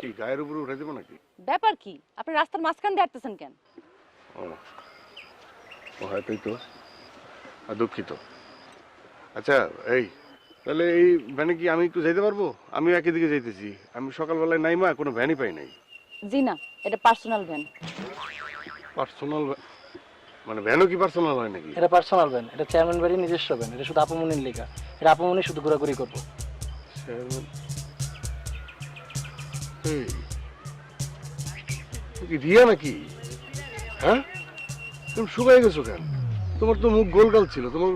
কি গায়ের উপরে উঠে দেব নাকি? ব্যাপার কি? আপনি রাস্তার মাঝখান দিয়ে হাঁটতেছেন কেন? ও হয়তোই তো, দুঃখিত। আচ্ছা এই তাহলে এই ভ্যানে কি আমি একটু যেতে পারবো? আমিও একই দিকে যাইতেছি। আমি সকালবেলায় নাইমা কোনো ভ্যানই পাই নাই। জি না, এটা পার্সোনাল ভ্যান। পার্সোনাল মানে ভ্যানও কি পার্সোনাল হয় নাকি? এটা পার্সোনাল ভ্যান, এটা চেয়ারম্যান বাড়ির নিজস্ব ভ্যান। এটা শুধু আপামনির লেখা, এটা আপামনি শুধু ঘোরাঘুরি করবো। কি রিয়া নাকি? হ্যাঁ, তুমি শুকাই গেছো কেন? তোমার তো মুখ গোলগাল ছিল, তোমার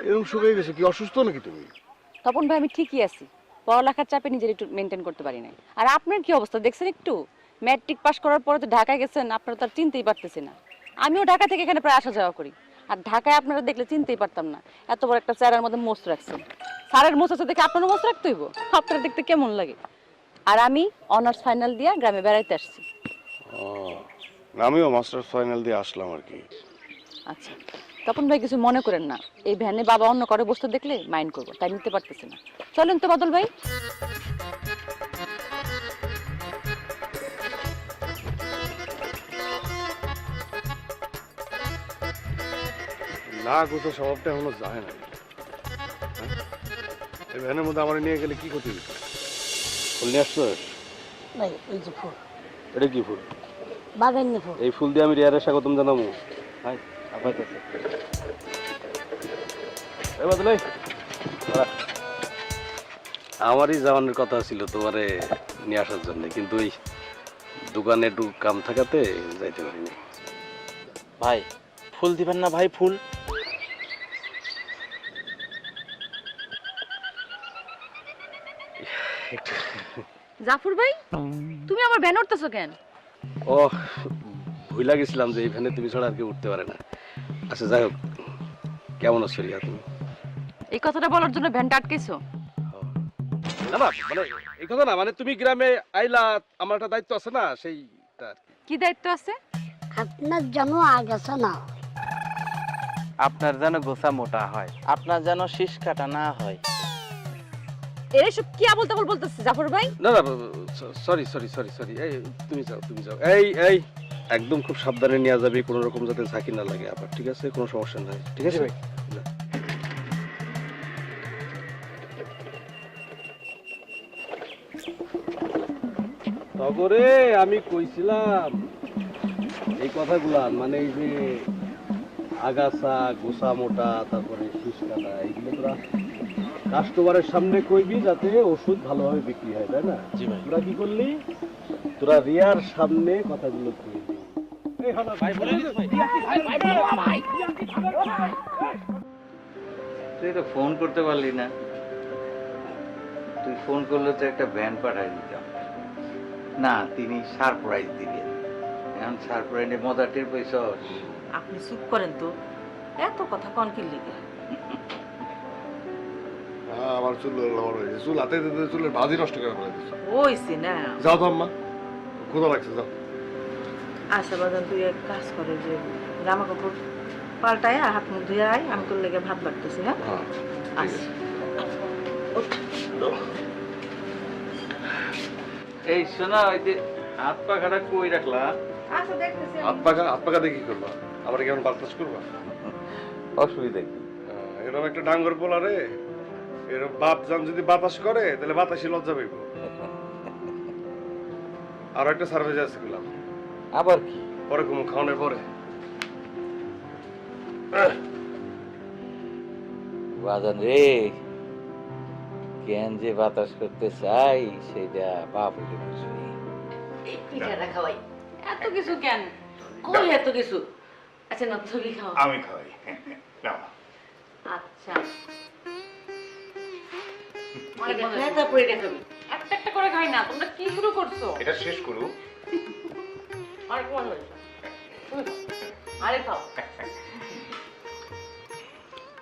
এরকম শুকাই গেছো কি? অসুস্থ নাকি তুমি? তপন ভাই আমি ঠিকই আছি, পড়ালেখার চাপে নিজের একটু মেনটেন করতে পারি নাই। আর আপনার কি অবস্থা দেখছেন একটু? ম্যাট্রিক পাস করার পরে তো ঢাকায় গেছেন, আপনারা তো আর চিনতেই পারতেছি না। আমিও ঢাকা থেকে এখানে প্রায় আসা যাওয়া করি, আর ঢাকায় আপনারা দেখলে চিনতেই পারতাম না। এত বড় একটা চেহারার মধ্যে মোচ রাখছেন, স্যারের মোচ আছে দেখে আপনারও মোচ রাখতে হইব? আপনারা দেখতে কেমন লাগে? আর আমি অনার্স ফাইনাল দিয়ে গ্রামে বেড়াইতে আসছি। আমিও মাস্টার্স ফাইনাল দিয়ে আসলাম আর কি। আচ্ছা তপন ভাই কিছু মনে করেন না, এই ভ্যানে বাবা অন্য করে বসতে দেখলে মাইন্ড করবো, তাই নিতে পারতেছি না। চলেন তো বাদল ভাই। না কোথাও স্বভাবটা এখনো যায় না। এই ভ্যানের মধ্যে আমার নিয়ে গেলে কি ক্ষতি হইতো? ফুল নিয়ে আসছো? নাই, এই যে ফুল। এটা কি ফুল? বাগান্য ফুল। এই ফুল দিয়ে আমি রিয়ারে স্বাগতম জানাবো। হাই আপাতত এই বাদল ভাই, আমারই যাওয়ানোর কথা ছিল তোমারে নিয়ে আসার জন্য, কিন্তু ওই দোকানে একটু কাম থাকাতে যাইতে পারিনি। ভাই ফুল দিবেন না ভাই? ফুল জাফর ভাই, তুমি আমার ভ্যান উঠতেছো কেন? ও ভুলা গেছিলাম যে এই ভ্যানে তুমি ছাড়া আর কেউ উঠতে পারে না। আচ্ছা যাই হোক, কেমন আছো রিয়া তুমি? এই কথাটা বলার জন্য ভ্যানটা আটকেছো? না না মানে এই কথা না, মানে তুমি গ্রামে আইলা, আমার একটা দায়িত্ব আছে না, সেইটা আর কি। কি দায়িত্ব আছে? আপনার যেন আগাছা না হয়। আপনার যেন গোছা মোটা হয়, আপনার যেন শীষ কাটা না হয়। এর সব কি আবল তাবল বলতেছে জাফর ভাই? না না সরি সরি সরি সরি, এই তুমি যাও তুমি যাও। এই এই একদম খুব সাবধানে নিয়ে যাবে, কোনো রকম যাতে ঝাঁকি না লাগে আবার, ঠিক আছে? কোনো সমস্যা নাই, ঠিক আছে ভাই? তগরে আমি কইছিলাম এই কথাগুলা, মানে এই যে আগাছা গোসা মোটা তারপরে শীষ কাটা, এইগুলো তোরা কাস্টমারের সামনে কইবি যাতে ওষুধ ভালোভাবে বিক্রি হয়, তাই না? জি ভাই। তোরা কি করলি? তোরা রিয়ার সামনে কথাগুলো কইবি। তুই তো ফোন করতে পারলি না। তুই ফোন করলে তো একটা ভ্যান পাঠাই দিতাম। না, তিনি সারপ্রাইজ দিবেন। এখন সারপ্রাইজে মজা টের পাইছস? আপনি চুপ করেন তো, এত কথা কন কি লিগে? আমার চুল চুল হাতে চুলের ভাজি নষ্ট করে ফেলে দিচ্ছ। ওইছে না। যাও তো আম্মা, ক্ষুধা লাগছে, যাও। আচ্ছা বাজান, তুই এক কাজ করে যে জামা কাপড় পাল্টায় হাত মুখ ধুয়ে আয়, আমি তোর লেগে ভাত বাড়তেছি। হ্যাঁ আচ্ছা। এই শোনা, ওই যে হাত পাখাটা কই রাখলা? আচ্ছা দেখতেছি। হাত পাকা দিয়ে কি করবা? আবার কেমন বাতাস করবা? অসুবিধা কি? এরকম একটা ডাঙ্গর পোলা রে, এরকম বাপ জান যদি বাতাস করে তাহলে বাতাসই লজ্জা পাইব। আর একটা সার্ভিস আছে গেলাম, আবার কি? পরে ঘুম খাওয়ানোর পরে। বাজান রে, কেন যে বাতাস করতে চাই সেটা বাপ হইলে বুঝবি। এই পিঠাটা খাওয়াই। এত কিছু কেন? কই এত কিছু? আচ্ছা না, তুমি খাও। আমি খাওয়াই। আচ্ছা তারপরে এটা খাবি। একটা একটা করে খাই না, তোমরা কি শুরু করছো? এটা শেষ করু। আরেক মান হয়েছে। আরে খাও।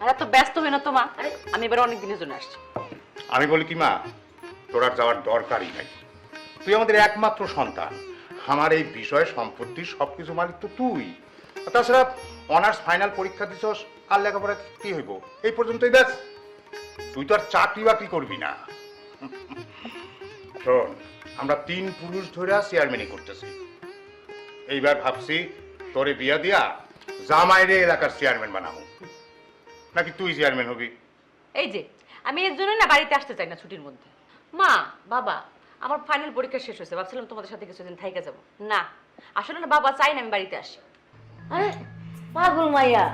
আর এত ব্যস্ত হই না তো মা, আমি এবার অনেক দিনের জন্য আসছি। আমি বলি কি মা, তোর আর যাওয়ার দরকারই নাই। তুই আমাদের একমাত্র সন্তান। আমার এই বিষয় সম্পত্তির সবকিছু মালিক তো তুই। তাছাড়া অনার্স ফাইনাল পরীক্ষা দিছস, আর লেখাপড়া কি হইব? এই পর্যন্তই ব্যাস। তুই তো আর চাকরি বাকরি করবি না। শোন, আমরা 3 পুরুষ ধরে চেয়ারম্যানই করতেছি। এইবার ভাবছি তোরে বিয়া দিয়া জামাইরে এলাকার চেয়ারম্যান বানাবো, নাকি তুই চেয়ারম্যান হবি? এই যে আমি এর জন্য না বাড়িতে আসতে চাই না ছুটির মধ্যে। মা বাবা আমার ফাইনাল পরীক্ষা শেষ হয়েছে, ভাবছিলাম তোমাদের সাথে কিছুদিন থাইকা যাব। না আসলে না বাবা চাই না আমি বাড়িতে আসি। আরে পাগল মাইয়া,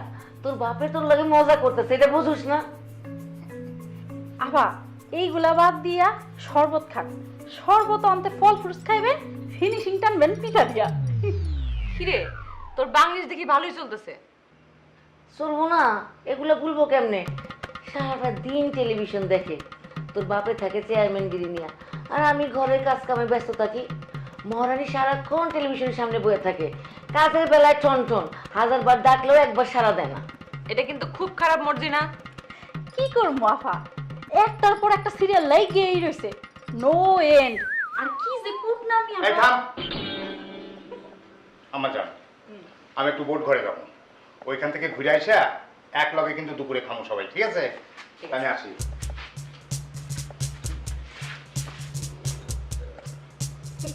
তোর বাপে তোর লাগে মজা করতেছে, এটা বুঝুস না? আবা এইগুলা বাদ দিয়া শরবত খান, শরবত অন্তে ফল ফ্রুটস খাইবেন, ফিনিশিং টানবেন পিঠা দিয়া। কিরে তোর বাংলাদেশ দেখি ভালোই চলতেছে। চলবো না, এগুলো ভুলবো কেমনে? সারাটা দিন টেলিভিশন দেখে, তোর বাপে থাকে চেয়ারম্যানগিরি নিয়ে, আর আমি ঘরের কাজ কামে ব্যস্ত থাকি। মহারানী সারাক্ষণ টেলিভিশনের সামনে বসে থাকে, কাজের বেলায় ঠন ঠন, 1000 বার ডাকলেও একবার সাড়া দেয় না। এটা কিন্তু খুব খারাপ মর্জি না? কি করবো আফা, একটার পর একটা সিরিয়াল লাগিয়েই রয়েছে, নো এন্ড। আর কি যে কুট নামি এই থাম। আমার জান, আমি একটু বোট ঘরে যাবো, ওইখান থেকে ঘুরে আসা এক লগে কিন্তু দুপুরে খামো সবাই, ঠিক আছে? আমি আসি।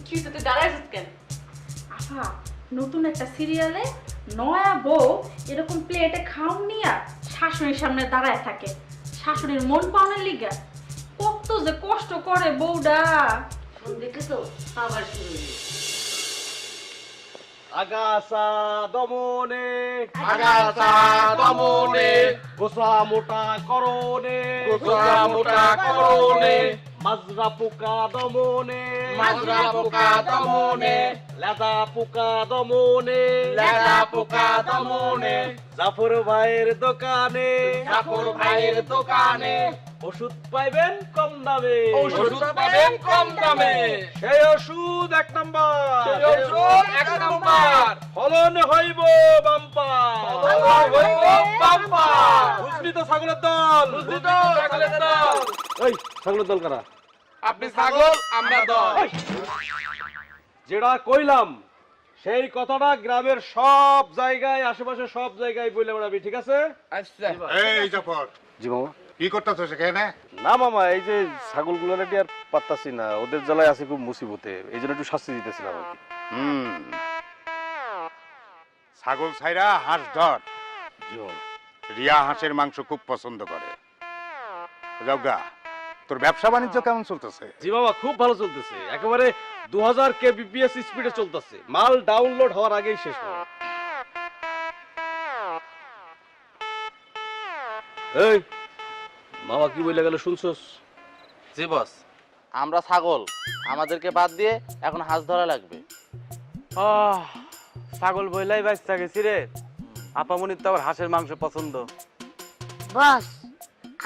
কি তুই দাঁড়াইছিস কেন? আফা নতুন একটা সিরিয়ালে নয়া বউ এরকম প্লেটে খাওন নিয়া শাশুড়ির সামনে দাঁড়ায় থাকে, শাশুড়ির মন পাওয়ার লিগা কত যে কষ্ট করে বউডা। দেখেছো আবার শুরু হলো। আগাছা দমনে, আগাছা দমনে, গোসা মোটা করনে, গোসা মোটা করনে, মাজরা পোকা দমনে, মাজরা পোকা দমনে, লেদা পোকা দমনে, লেদা পোকা দমনে, জাফর ভাইয়ের দোকানে, জাফর ভাইয়ের দোকানে ওষুধ পাইবেন কম দামে, ওষুধ পাবেন কম দামে, সেই ওষুধ 1 নাম্বার, সেই ওষুধ 1 নাম্বার, ফলন হইব বাম্পার, ফলন হইব বাম্পার। বুঝলি তো ছাগলের দল, বুঝলি তো ছাগলের দল। এই ছাগলের দল কারা? আপনি ছাগল, আমরা দল। যেটা কইলাম সেই কথাটা গ্রামের সব জায়গায়, আশেপাশে সব জায়গায় বলে বেড়াবি, ঠিক আছে? আচ্ছা এই জাফর, জি মামা। কি করতেছো সেখানে? না মামা, এই যে ছাগলগুলো নাকি আর পাত্তাছি না, ওদের জ্বালায় আছে খুব মুসিবতে, এই জন্য একটু শাস্তি দিতেছিলাম আর কি। ছাগল ছাইরা হাঁস ধর। রিয়া হাঁসের মাংস খুব পছন্দ করে। যাওগা, তোর ব্যবসা বাণিজ্য কেমন চলতেছে? জি বাবা, খুব ভালো চলতেছে, একেবারে 2000 kbps স্পিডে চলতেছে, মাল ডাউনলোড হওয়ার আগেই শেষ হবে। এই মামা কি বলে গেল শুনছস? জি বস, আমরা ছাগল, আমাদেরকে বাদ দিয়ে এখন হাঁস ধরা লাগবে। ছাগল বইলাই বাচ্চা গেছি রে। আপামনির তো আবার হাঁসের মাংস পছন্দ। বস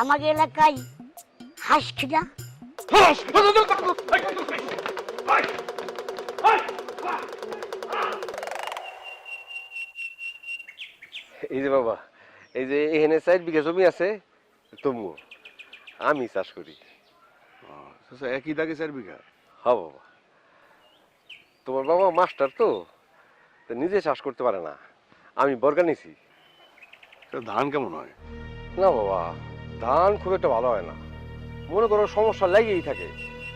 আমাদের এলাকায় হাঁস খিদা। এই যে বাবা, এই যে এখানে 4 বিঘা জমি আছে, তমু আমি চাষ করি। একই দাগে 4 বিঘা? হ্যাঁ বাবা, তোমার বাবা মাস্টার তো নিজে চাষ করতে পারে না, আমি বর্গা নিছি। ধান কেমন হয়? না বাবা, ধান খুব একটা ভালো হয় না, মনে করো সমস্যা লেগেই থাকে।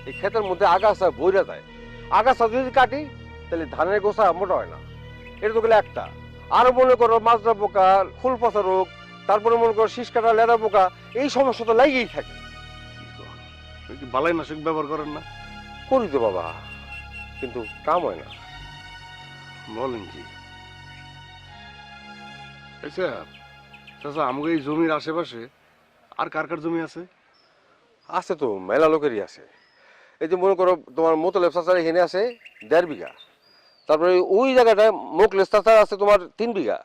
এই ক্ষেতের মধ্যে আগাছা বইরা যায়, আগাছা যদি কাটি তাহলে ধানের গোছা মোটা হয় না। এটা তো গেলে একটা, আরো মনে করো মাজরা পোকা, ফুল পচা রোগ, তারপরে মনে করো শীষ কাটা, লেদা পোকা, এই সমস্যা তো লেগেই থাকে। বালাই নাশক ব্যবহার করেন না? করি তো বাবা, কিন্তু কাম হয় না। বলেন কি? আচ্ছা চাচা, আমাকে এই জমির আশেপাশে আর কার কার জমি আছে? আছে তো, মেলা লোকেরই আছে। এই যে মনে করো তোমার মোতলেব চাচার এখানে আছে 1.5 বিঘা, তারপরে ওই জায়গাটায় মোকলেশ চাচার আছে তোমার 3 বিঘা,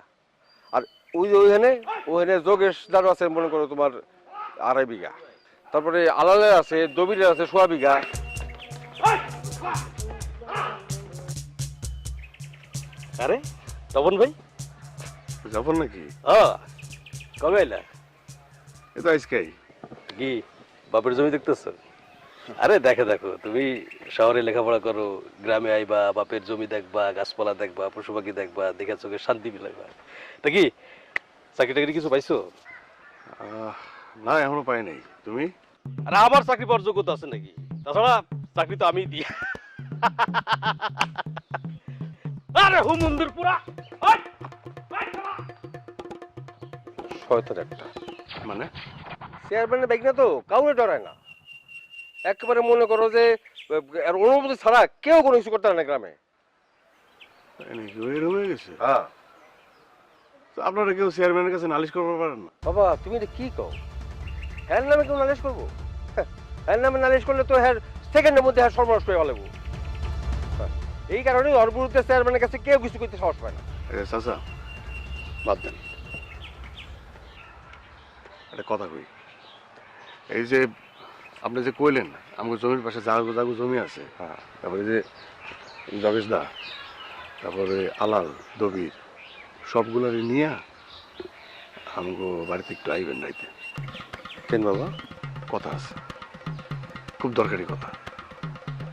আর ওই যে ওইখানে যোগেশ দারু আছে মনে করো তোমার 2.5 বিঘা, তারপরে আলালের আছে, দবিরের আছে 1.5 বিঘা। আরে তপন ভাই, তপন নাকি? কবে এলা? এ তো আজকেই। কি বাপের জমি দেখতেছ? আরে দেখো, তুমি শহরে লেখাপড়া করো, গ্রামে আইবা, বাপের জমি দেখবা, গাছপালা দেখবা, পশু পাখি দেখবা, দেখে চোখে শান্তি মিলাইবা। তা কি চাকরি টাকরি কিছু পাইছো? না এখনো পাই নাই। তুমি? আরে আমার চাকরি পাওয়ার যোগ্যতা আছে নাকি? তাছাড়া চাকরি তো আমি দিই। আরে হুমুন্দুর পুরা শয়তান একটা। মানে চেয়ারম্যানের বাইক না তো কাউরে ডরায় না। একেবারে মনে করো যে আর অনুমতি ছাড়া কেউ কোনো কিছু করতে পারে না গ্রামে। এরকম হয়ে গেছে? হ্যাঁ তো আপনারা কেউ চেয়ারম্যানের কাছে নালিশ করতে পারেন না? বাবা, তুমি এটা কি কও? হ্যার নামে কেউ নালিশ করবো? হ্যার নামে নালিশ করলে তো হ্যার সেকেন্ডের মধ্যে হ্যার সর্বনাশ করে ফেলবো। এই কারণে ওর বিরুদ্ধে চেয়ারম্যানের কাছে কেউ কিছু করতে সাহস পায় না। চাচা বাদ দেন, একটা কথা কই। এই যে আপনি যে কইলেন আমাকে জমির পাশে জাগো জাগো জমি আছে, হ্যাঁ, তারপরে যে জগেশ দা, তারপরে আলাল দবির, সবগুলারই নিয়ে আমাকে বাড়িতে একটু আইবেন রাইতে। কেন বাবা? কথা আছে, খুব দরকারি কথা।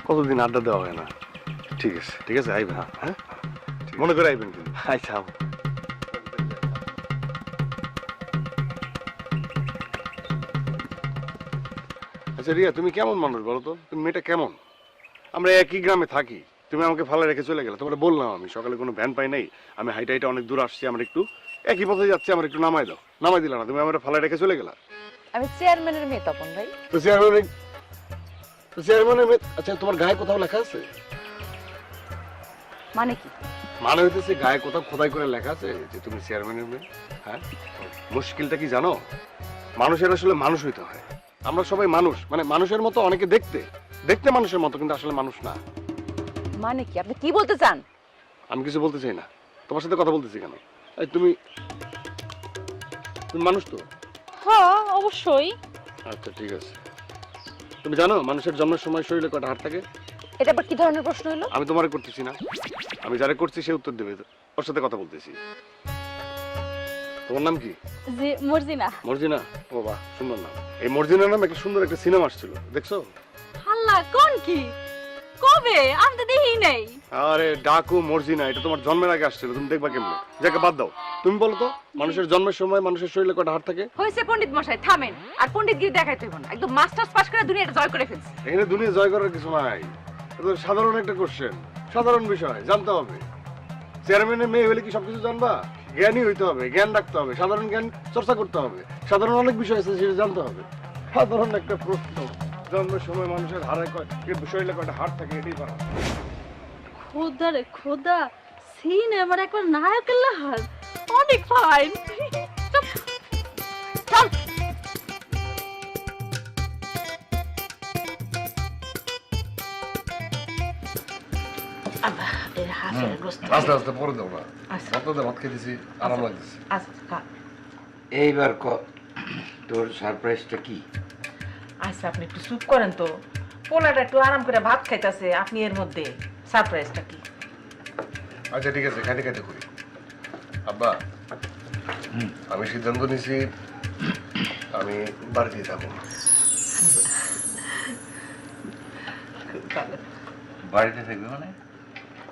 কতদিন আড্ডা দেওয়া হয় না। ঠিক আছে ঠিক আছে, আইবেন। হ্যাঁ মনে করে আইবেন কিন্তু। আচ্ছা। আচ্ছা রিয়া, তুমি কেমন মানুষ বলো তো? তুমি মেয়েটা কেমন? আমরা একই গ্রামে থাকি, তুমি আমাকে ফালা রেখে চলে গেলে। তোমার বললাম আমি সকালে কোনো ভ্যান পাই নাই, আমি হাইটা হাইটা অনেক দূর আসছি, আমার একটু একই পথে যাচ্ছে, আমার একটু নামাই দাও। নামাই দিলা না, তুমি আমার ফালা রেখে চলে গেলা। আমি চেয়ারম্যানের মেয়ে তপন ভাই। তো চেয়ারম্যানের মেয়ে। আচ্ছা তোমার গায়ে কোথাও লেখা আছে? মানে কি? মানে হইতেছে গায়ে কোথাও খোদাই করে লেখা আছে যে তুমি চেয়ারম্যানের মেয়ে? হ্যাঁ, মুশকিলটা কি জানো? মানুষের আসলে মানুষ হইতে হয়। আমরা সবাই মানুষ, মানে মানুষের মতো, অনেকে দেখতে দেখতে মানুষের মতো, কিন্তু আসলে মানুষ না। মানে কি? আপনি কি বলতে চান? আমি কিছু বলতে চাই না, তোমার সাথে কথা বলতেছি কেন? এই তুমি তুমি মানুষ তো? হ্যাঁ অবশ্যই। আচ্ছা ঠিক আছে। তুমি জানো মানুষের জন্মের সময় শরীরে কয়টা হাড় থাকে? এটা আবার কি ধরনের প্রশ্ন হলো? আমি তোমারে করতেছি না, আমি যারা করছি সে উত্তর দেবে, ওর সাথে কথা বলতেছি। তোমার নাম কি? জি মর্জিনা। মর্জিনা? ও বাহ, সুন্দর নাম। এই মর্জিনা নাম একটা সুন্দর একটা সিনেমা আসছিল, দেখছো? আল্লাহ, কোন কি? কবে? আমি তো দেখি নাই। আরে ডাকু মর্জিনা, এটা তোমার জন্মের আগে আসছিল, তুমি দেখবা কেমনে? যাকে বাদ দাও, তুমি বলো তো মানুষের জন্মের সময় মানুষের শরীরে কয়টা হাড় থাকে? হয়েছে পণ্ডিত মশাই, থামেন। আর পণ্ডিতগিরি দেখাইতে হইব না। একদম মাস্টার্স পাস করে দুনিয়াটা জয় করে ফেলছি। এখানে দুনিয়া জয় করার কিছু নাই, এটা তো সাধারণ একটা কোশ্চেন, সাধারণ বিষয়, জানতে হবে। চেয়ারম্যানের মেয়ে হলে কি সবকিছু জানবা? জ্ঞানী হইতে হবে, জ্ঞান রাখতে হবে, সাধারণ জ্ঞান চর্চা করতে হবে, সাধারণ অনেক বিষয় আছে সেটা জানতে হবে। সাধারণ একটা প্রশ্ন, জন্মের সময় মানুষের হাড়ে শরীরে কয়টা হাড় থাকে, এটাই পারা। খোদা রে খোদা, সিনেমার একবার নায়কের লাহার অনেক ফাইন। চল। আস্তে আস্তে পরে দাও না, ভাত খেতেছি, আরাম লাগতেছে। এইবার তোর সারপ্রাইজটা কি? আচ্ছা আপনি একটু চুপ করেন তো, পোলাটা একটু আরাম করে ভাত খাইতেছে, আপনি এর মধ্যে সারপ্রাইজটা কি? আচ্ছা ঠিক আছে, খাইতে খাইতে করি। আব্বা, আমি সিদ্ধান্ত নিছি আমি বাড়িতেই থাকবো। বাড়িতে থাকবে মানে?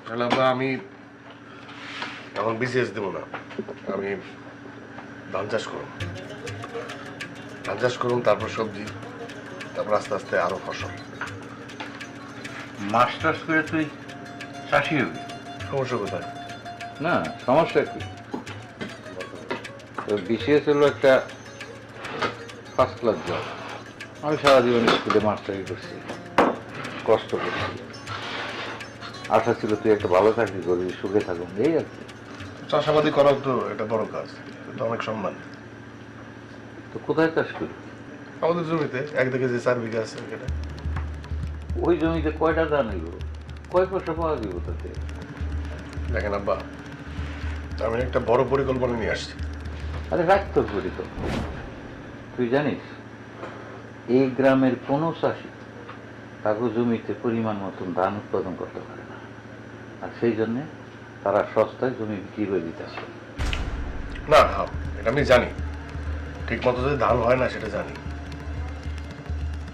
তাহলে আব্বা আমি এখন বিসিএস দেবো না, আমি ধান চাষ করুন, ধান চাষ করুন, তারপর সবজি, তারপর আস্তে আস্তে আরো ফসল। মাস্টার্স করে তুই চাষি হবি? সমস্যা কোথায়? না, সমস্যা কি? তোর বিসিএস হলো একটা ফার্স্ট ক্লাস জব। আমি সারা জীবন স্কুলে মাস্টারি করছি, কষ্ট করছি, আশা ছিল তুই একটা ভালো চাকরি করবি, সুখে থাকুন, এই আর কি। চাষাবাদি করাও তো একটা বড় কাজ, এটা অনেক সম্মান। তো কোথায় চাষ করি? আমাদের জমিতে একদিকে যে 4 বিঘা আছে এটা। ওই জমিতে কয়টা ধান হইব, কয় পয়সা পাওয়া যাবে তাতে? দেখেন আব্বা, আমি একটা বড় পরিকল্পনা নিয়ে আসছি। আরে রাখতে পারি তো। তুই জানিস এই গ্রামের কোনো চাষি কাগজ জমিতে পরিমাণ মতন ধান উৎপাদন করতে পারে না, আর সেই জন্যে তারা সস্তায় জমি বিক্রি করে দিতে আসে। না হ্যাঁ, এটা আমি জানি, ঠিক মতো যে ধান হয় না সেটা জানি,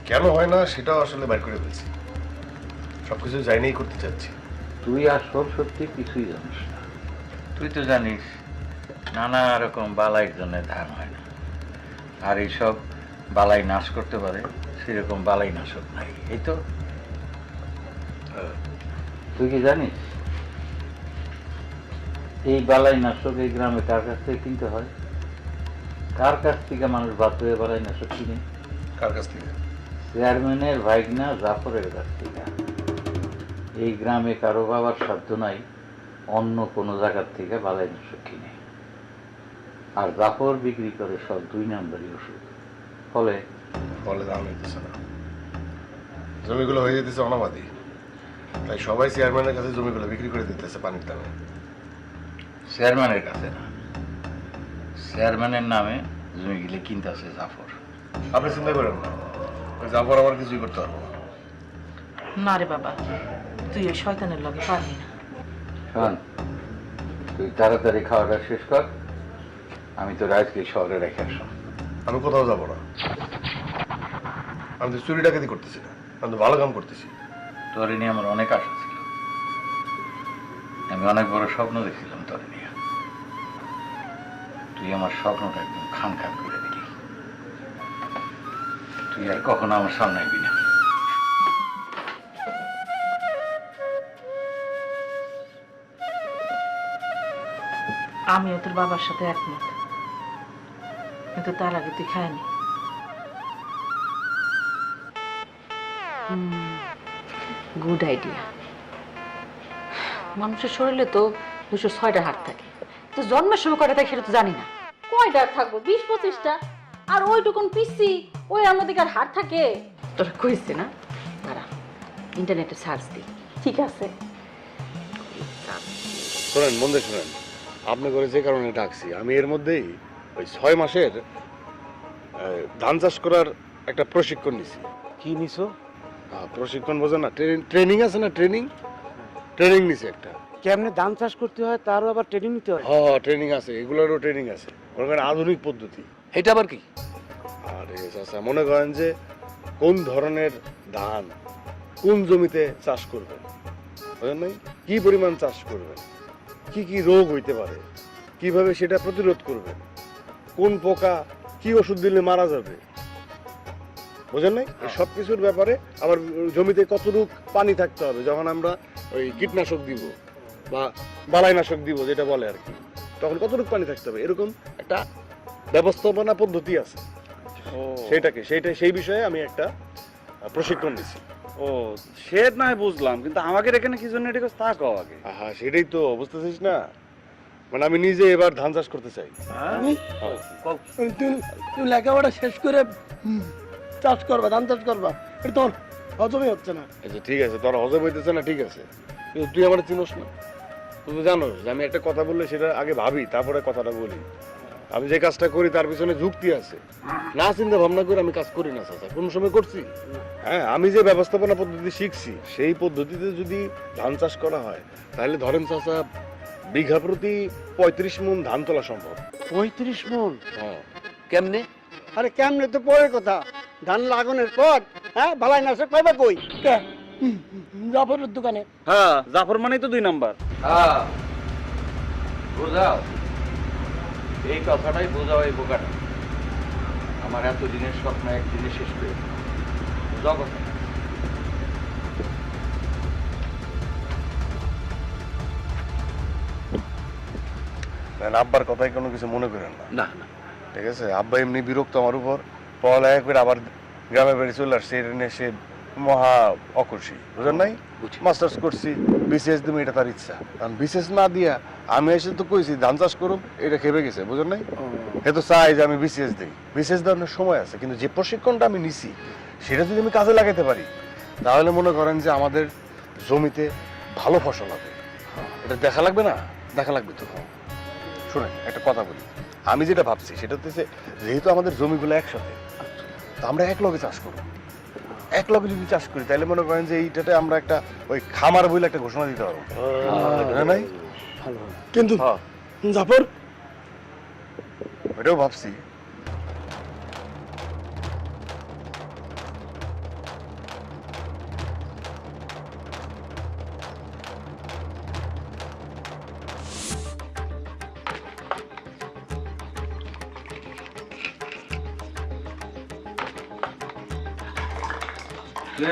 কেন হয় না সেটাও আসলে বাইর করে ফেলছি। সবকিছু যাইনি করতে চাচ্ছি। তুই আসল সত্যি কিছুই জানিস না। তুই তো জানিস নানা রকম বালাইয়ের জন্য ধান হয় না, আর এইসব বালাই নাশ করতে পারে সেরকম বালাই নাশক নাই, এই তো। তুই কি জানিস এই বালাই নাশক এই গ্রামে কার কাছ থেকে কিনতে হয়? কার কাছ থেকে মানুষ বাধ্য হয়ে বালাই নাশক কিনে? কার কাছ থেকে? চেয়ারম্যানের ভাইগনা জাফরের কাছ থেকে। এই গ্রামে কারো বাবার সাধ্য নাই অন্য কোনো জায়গার থেকে বালাই নাশক কিনে। আর জাফর বিক্রি করে সব 2 নম্বরই ওষুধ। ফলে দাম হইতেছে না, জমিগুলো হয়ে যেতেছে অনাবাদি, তাই সবাই চেয়ারম্যানের কাছে জমিগুলো বিক্রি করে দিতেছে পানির দামে। চেয়ারম্যানের কাছে না, চেয়ারম্যানের নামে জমিগুলি কিনতে আছে জাফর। আপনি চিন্তা করেন না, ওই জাফর আমার কিছুই করতে পারবো না। না রে বাবা, তুই ওই শয়তানের লগে পারবি না। শোন, তুই তাড়াতাড়ি খাওয়াটা শেষ কর, আমি তো রাজকে শহরে রেখে আসলাম। আমি কোথাও যাবো না, আমি তো চুরি ডাকাতি করতেছি না, আমি তো ভালো কাম করতেছি। তোরে নিয়ে আমার অনেক আশা ছিল, আমি অনেক বড় স্বপ্ন দেখছিলাম তোরে নিয়ে। তুই আমার স্বপ্নটা একদম খান খান করে দিলি। তুই আর কখনো আমার সামনে আইবি না। আমিও তোর বাবার সাথে একমত, কিন্তু তার আগে তুই খায়নি। Good idea. মানুষের শরীরে তো 206টা হাড় থাকে, তো জন্মের সময় কয়টা থাকে সেটা তো জানি না। কয়টা থাকবো? 20-25টা। আর ওইটুকুন পিসি, ওই আমাদের আর হাত থাকে। তোরা কইছে না, তারা ইন্টারনেটে সার্চ দি। ঠিক আছে। শোনেন, মন দিয়ে শোনেন, আপনি করে যে কারণে ডাকছি, আমি এর মধ্যেই ওই 6 মাসের ধান চাষ করার একটা প্রশিক্ষণ নিছি। কি নিছো? প্রশিক্ষণ বোঝেন না, ট্রেনিং আছে না, ট্রেনিং নিছি একটা। কেমনে ধান চাষ করতে হয় তারও আবার ট্রেনিং নিতে হয়? হ্যাঁ, ট্রেনিং আছে, এগুলোরও ট্রেনিং আছে। মনে করেন আধুনিক পদ্ধতি। এটা আবার কি? আরে চাচা, মনে করেন যে কোন ধরনের ধান কোন জমিতে চাষ করবেন, বুঝলেন নাই? কি পরিমাণ চাষ করবেন, কি কি রোগ হইতে পারে, কিভাবে সেটা প্রতিরোধ করবেন, কোন পোকা কি ওষুধ দিলে মারা যাবে, বুঝেন নাই? সব কিছুর ব্যাপারে। আবার জমিতে কতটুকু পানি থাকতে হবে যখন আমরা ওই কীটনাশক দিব বা বালাইনাশক দিব যেটা বলে আর কি, তখন কতটুকু পানি থাকতে হবে, এরকম একটা ব্যবস্থাপনা পদ্ধতি আছে। সেই বিষয়ে আমি একটা প্রশিক্ষণ দিচ্ছি। ও, সে না হয় বুঝলাম, কিন্তু আমাকে এখানে কি জন্য এটা তা কও আগে। হ্যাঁ, সেটাই তো বুঝতেছিস না, মানে আমি নিজে এবার ধান চাষ করতে চাই। তুমি লেখাপড়া শেষ করে চাষ করবা, ধান চাষ করবা, এটা তোর হজমই হচ্ছে না। আচ্ছা ঠিক আছে, তোর হজম হইতেছে না, ঠিক আছে, কিন্তু তুই আমার চিনোস না। তুই তো জানোস যে আমি একটা কথা বললে সেটা আগে ভাবি তারপরে কথাটা বলি। আমি যে কাজটা করি তার পিছনে যুক্তি আছে, না চিন্তা ভাবনা করে আমি কাজ করি না চাচা, কোন সময় করছি? হ্যাঁ, আমি যে ব্যবস্থাপনা পদ্ধতি শিখছি সেই পদ্ধতিতে যদি ধান চাষ করা হয় তাহলে ধরেন চাচা বিঘা প্রতি 35 মণ ধান তোলা সম্ভব। 35 মণ? হ্যাঁ। কেমনে? আরে কেমনে তো পরের কথা, ধান লাগানোর পর বালাই নাশক পাইবা কই? জাফরের দোকানে। হ্যাঁ, জাফর মানেই তো 2 নাম্বার। হ্যাঁ, বুঝাও, এই কথাটাই বোঝাও এই বোকাটা। আমার এত দিনের স্বপ্ন একদিনে শেষ করে বুঝাও কথা। আব্বার কথায় কোনো কিছু মনে করেন না। না না, ঠিক আছে, আব্বা এমনি বিরক্ত আমার উপর, পড়ালেখা করে আবার গ্রামে বাড়ি চলে আসছে, এটা নিয়ে সে মহা অখুশি, বুঝলেন নাই? মাস্টার্স করছি, বিসিএস দিবো, এটা তার ইচ্ছা। কারণ বিসিএস না দিয়া আমি এসে তো কইছি ধান চাষ করুন, এটা খেপে গেছে, বুঝলেন নাই? এ তো চাই যে আমি বিসিএস দিই, বিসিএস দেওয়ার সময় আছে, কিন্তু যে প্রশিক্ষণটা আমি নিছি সেটা যদি আমি কাজে লাগাতে পারি তাহলে মনে করেন যে আমাদের জমিতে ভালো ফসল হবে। এটা দেখা লাগবে না? দেখা লাগবে তো। শুনেন, একটা কথা বলি, আমি যেটা ভাবছি সেটা হচ্ছে যেহেতু আমাদের জমিগুলো একসাথে, তো আমরা এক লগে চাষ করব। এক লগে যদি চাষ করি তাহলে মনে করেন যে এইটাতে আমরা একটা ওই খামার বলে একটা ঘোষণা দিতে পারবো, নাই? কিন্তু জাফর, ওইটাও ভাবছি।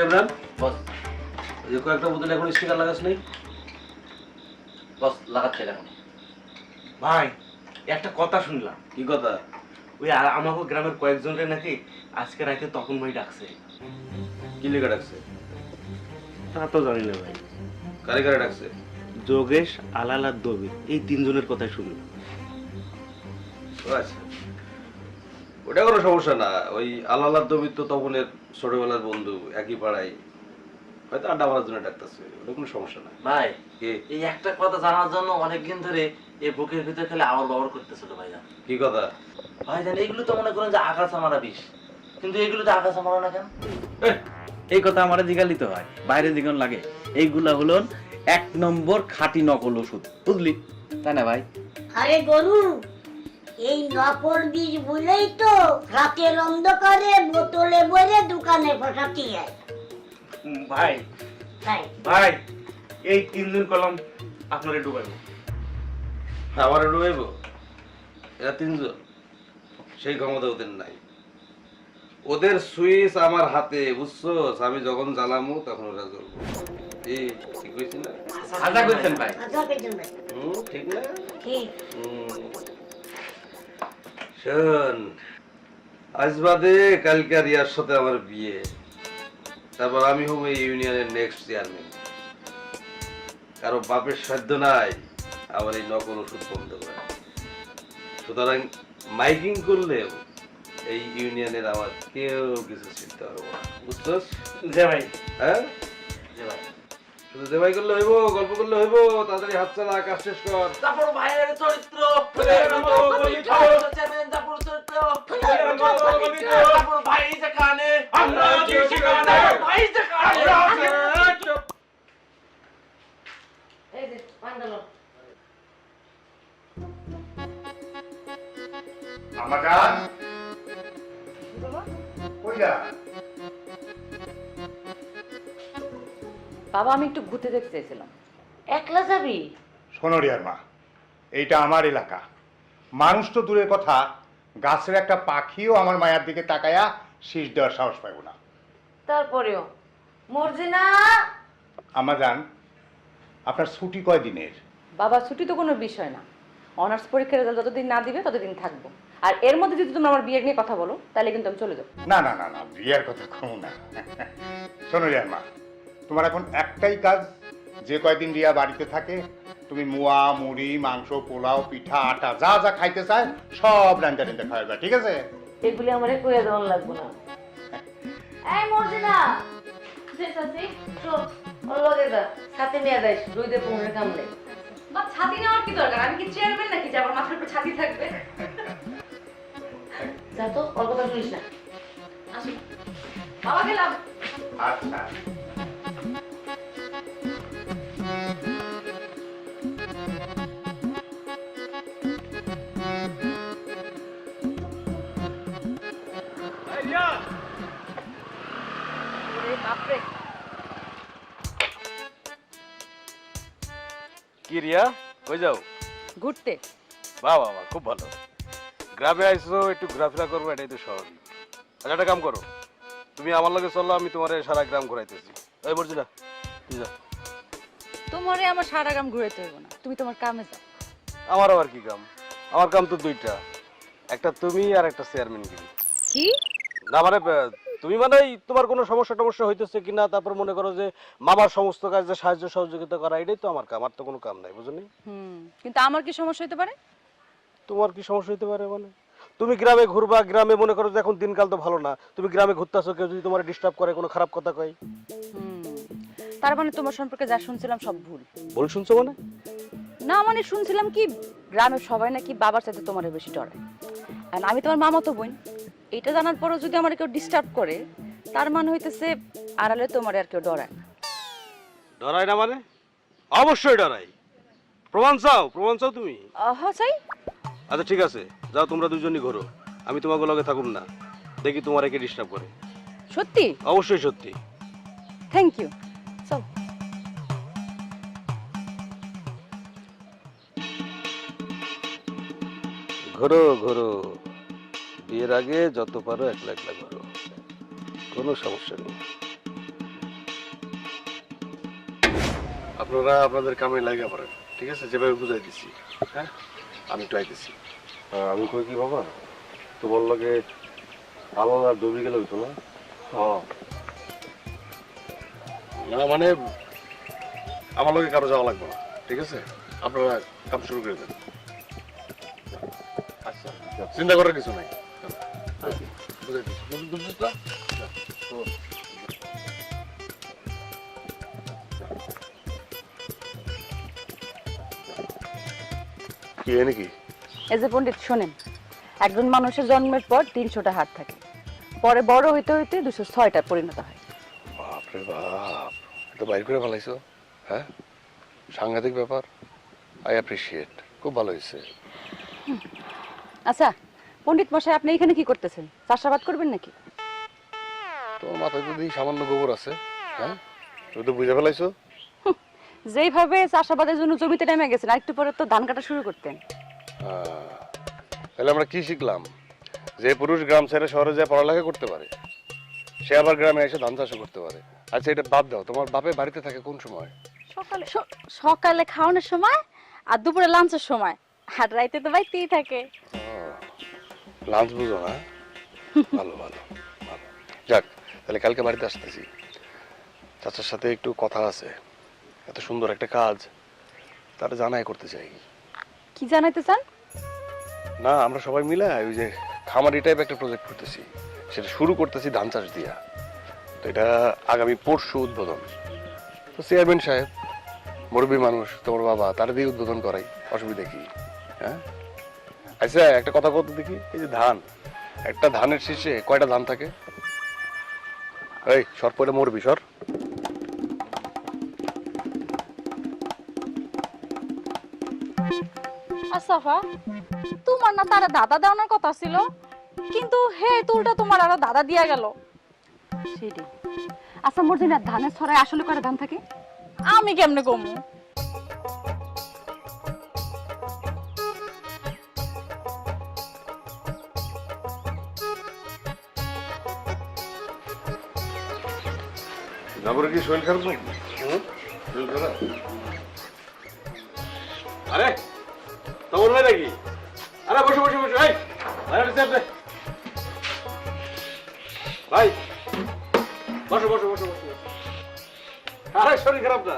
ইমরান বস, এই কয়েকটা বোতলে এখন স্টিকার লাগাস নাই? বস লাগাচ্ছে এখন। ভাই একটা কথা শুনলাম। কি কথা? ওই আমাকে গ্রামের কয়েকজনের নাকি আজকে রাতে তখন ভাই ডাকছে। কি লেখা ডাকছে? তা তো জানি না ভাই। কারে কারে ডাকছে? যোগেশ, আলাল আর দবির, এই তিনজনের কথাই শুনলাম। ও আচ্ছা, ওটা কোনো সমস্যা না। ওই আলালার দবির তো তপনের ছোটবেলার বন্ধু, একই পাড়ায়, হয়তো আড্ডা মারার জন্য ডাকতেছে, ওটা কোনো সমস্যা না। ভাই কি? এই একটা কথা জানার জন্য অনেকদিন ধরে এই বুকের ভিতরে খেলে আবার ব্যবহার করতেছিল ভাইজান। কি কথা? ভাইজান এগুলো তো মনে করেন যে আগাছা মারা বিষ, কিন্তু এগুলো তো আগাছা মারা না কেন? এই কথা আমার জিগালিত হয়, বাইরে জিগান লাগে। এইগুলা হলো 1 নম্বর খাঁটি নকল ওষুধ, বুঝলি? তাই না ভাই? আরে গরু, এই নকল বীজ বলেই তো রাতের অন্ধকারে বোতলে ভরে দোকানে পাঠাতে হয়। ভাই তাই ভাই এই তিনজন কলম আপনারে ডুবাইব। আমার ডুবাইব? এরা তিনজন, সেই ক্ষমতা ওদের নাই। ওদের সুইচ আমার হাতে, বুঝছো? আমি যখন জ্বালামু তখন ওরা জ্বলবো। এই ঠিক হয়েছি না? আশা করছেন ভাই? আচ্ছা পেছন ভাই, ঠিক না? ঠিক। শোন, আজ বাদে কালকে রিয়ার সাথে আমার বিয়ে, তারপর আমি হব এই ইউনিয়নের নেক্সট চেয়ারম্যান। কারো বাপের সাধ্য নাই আমার এই নকল ওষুধ বন্ধ করা। সুতরাং মাইকিং করলেও এই ইউনিয়নের আমার কেউ কিছু চিনতে পারবো না, বুঝছস? যে ভাই, হ্যাঁ, যে ভাই শুধু দেবাই করলে হইব, গল্প করলে হইব। তাড়াতাড়ি হাত চালা, কাজ শেষ কর। জাফর ভাইয়ের চরিত্র, জাফর চরিত্র, জাফর ভাই যেখানে আমরা সেখানে, ভাই যেখানে। এই যে পান্ডালো আমাজান কই যা? বাবা, আমি একটু ঘুরতে দেখতে চাইছিলাম। একলা যাবি? শোনো রিয়ার মা, এইটা আমার এলাকা। মানুষ তো দূরের কথা, গাছের একটা পাখিও আমার মায়ের দিকে তাকায়া শীষ দেওয়ার সাহস পাইব না। তারপরেও মর্জি না। আমাজান, আপনার ছুটি কয় দিনের? বাবা, ছুটি তো কোনো বিষয় না। অনার্স পরীক্ষার রেজাল্ট যতদিন না দিবে ততদিন থাকবো। আর এর মধ্যে যদি তোমরা আমার বিয়ের নিয়ে কথা বলো তাহলে কিন্তু আমি চলে যাবো। না না না না, বিয়ের কথা কম না। শোনো রিয়ার মা, তোমার এখন একটাই কাজ, যে কয়দিন রিয়া বাড়িতে থাকে তুমি মুয়া, মুড়ি, মাংস, পোলাও, পিঠা, আটা যা যা খাইতে চায় সব রান্না রেন্দা খাওয়াবে, ঠিক আছে? এগুলি আমারে কইয়া দেওয়ার লাগবো না। এই মর্জি না, যে সাথে চল ওর লগে যা, সাথে নিয়ে যাইস, দুই দে পৌঁছে কামলে। বা ছাতি নেওয়ার কি দরকার? আমি কি চেয়ারম্যান নাকি যে আমার মাথার উপর ছাতি থাকবে? যা তো, ওর কথা শুনিস না। আসো বাবা, গেলাম। আচ্ছা। বাপরে, কি রিয়া, কই যাও? ঘুরতে। বাহ বাহ বাহ, খুব ভালো। গ্রামে আইসো, একটু ঘোরাফেরা করবো, এটাই তো স্বাভাবিক। আচ্ছা একটা কাম করো, তুমি আমার লগে চলো, আমি তোমার সারা গ্রাম ঘুরাইতেছি। এই বলছি না, তুই যা। তোমারে আমার সারা গ্রাম ঘুরাইতে হইব না, তুমি তোমার কামে যাও। আমার আবার কি কাম? আমার কাম তো দুইটা, একটা তুমি আর একটা চেয়ারম্যানগিরি। কি? না মানে তুমি মানে তোমার কোনো সমস্যা টমস্যা হইতেছে কিনা, তারপর মনে করো যে মামার সমস্ত কাজে সাহায্য সহযোগিতা করা, এটাই তো আমার কাম। আর তো কোনো কাম নাই, বুঝলি? কিন্তু আমার কি সমস্যা হতে পারে? তোমার কি সমস্যা হইতে পারে মানে? তুমি গ্রামে ঘুরবা, গ্রামে মনে করো যে এখন দিনকাল তো ভালো না, তুমি গ্রামে ঘুরতে আসো, কেউ যদি তোমার ডিস্টার্ব করে, কোনো খারাপ কথা কয়, তার মানে তোমার সম্পর্কে যা শুনছিলাম সব ভুল। ভুল শুনছো মানে? না মানে শুনছিলাম কি গ্রামের সবাই নাকি বাবার সাথে তোমার বেশি ডরায়, আর আমি তোমার মামাতো বোন। এটা জানার পরও যদি আমার কেউ ডিস্টার্ব করে, তার মানে হইতেছে আড়ালে তোমার আর কেউ ডরায় না। ডরাই না মানে? অবশ্যই ডরাই। প্রমাণ চাও? প্রমাণ চাও তুমি? হ্যাঁ চাই। আচ্ছা ঠিক আছে, যাও তোমরা দুজনই ঘোরো, আমি তোমাকে লগে থাকুন না, দেখি তোমার একে ডিস্টার্ব করে। সত্যি? অবশ্যই সত্যি। Thank you. চল। ঘোরো ঘোরো, বিয়ের আগে যত পারো একলা একলা ঘোরো, কোনো সমস্যা নেই। আপনারা আপনাদের কামে লাগা পড়েন। ঠিক আছে, যেভাবে বুঝাই দিছি। হ্যাঁ, আমি একটু আইতেছি। আমি কই কি বাবা, তোমার লগে আলাদা ডুবে গেলে হইতো না? না মানে আমার লগে কারো যাওয়া লাগবে না, ঠিক আছে? আপনারা কাম শুরু করে দেন। আচ্ছা, চিন্তা করার কিছু নাই। বুঝাই দিচ্ছি, বুঝছিস না? কি নাকি? এই যে পণ্ডিত শোনেন, একজন মানুষের জন্মের পর 300টা হাত থাকে, পরে বড় হইতে হইতে 206টা পরিণত হয়। বাপরে বাপ, তো বাইর করে ফেলাইছো। হ্যাঁ, সাংঘাতিক ব্যাপার। আই অ্যাপ্রিশিয়েট, খুব ভালো হয়েছে। আচ্ছা পণ্ডিত মশাই, আপনি এখানে কি করতেছেন? চাষাবাদ করবেন নাকি? তোমার মাথায় যদি সামান্য গোবর আছে, হ্যাঁ, তুমি তো বুঝে ফেলাইছো। যেইভাবে চাষাবাদের জন্য জমিতে নেমে গেছেন, আরেকটু পরে তো ধান কাটা শুরু করতেন। তাহলে আমরা কি শিখলাম? যে পুরুষ গ্রাম ছেড়ে শহরে যায় পড়ালেখা করতে পারে, সে আবার গ্রামে এসে ধান চাষও করতে পারে। আচ্ছা, এটা বাদ দাও, তোমার বাপে বাড়িতে থাকে কোন সময়? সকালে খাওয়ানোর সময় আর দুপুরে লাঞ্চের সময়, আর রাইতে তো বাইতেই থাকে। লাঞ্চ বুঝো না? ভালো ভালো ভালো। যাক, তাহলে কালকে বাড়িতে আসতেছি, চাচার সাথে একটু কথা আছে। এত সুন্দর একটা কাজ তারা জানাই করতে চাই। কি জানাইতে চান? না, আমরা সবাই মিলে ওই যে খামারি টাইপ একটা প্রজেক্ট করতেছি, সেটা শুরু করতেছি ধান চাষ দিয়া। তো এটা আগামী পরশু উদ্বোধন। তো চেয়ারম্যান সাহেব মুরব্বী মানুষ, তোমার বাবা, তারা দিয়ে উদ্বোধন করাই, অসুবিধা কি? হ্যাঁ, আচ্ছা একটা কথা বলতে দেখি, এই যে ধান, একটা ধানের শীষে কয়টা ধান থাকে? এই সর, পয়টা মরবি, সর। আসাফা, তোমার না তারা দাদা দেওয়ার কথা ছিল, কিন্তু হে তুলটা তোমার আরো দাদা দিয়া গেল। সেটাই। আচ্ছা মর্জিনা, ধানের ছড়ায় আসলে কয়টা ধান থাকে? আমি কেমনে কমু? জাবরে কি শরীর খারাপ নাকি? শরীর খারাপ? আরে তখন হয় নাকি? আরে বসে বসে বসে, এই ভাই বসো বসো বসো বসো। আরে শরীর খারাপ না,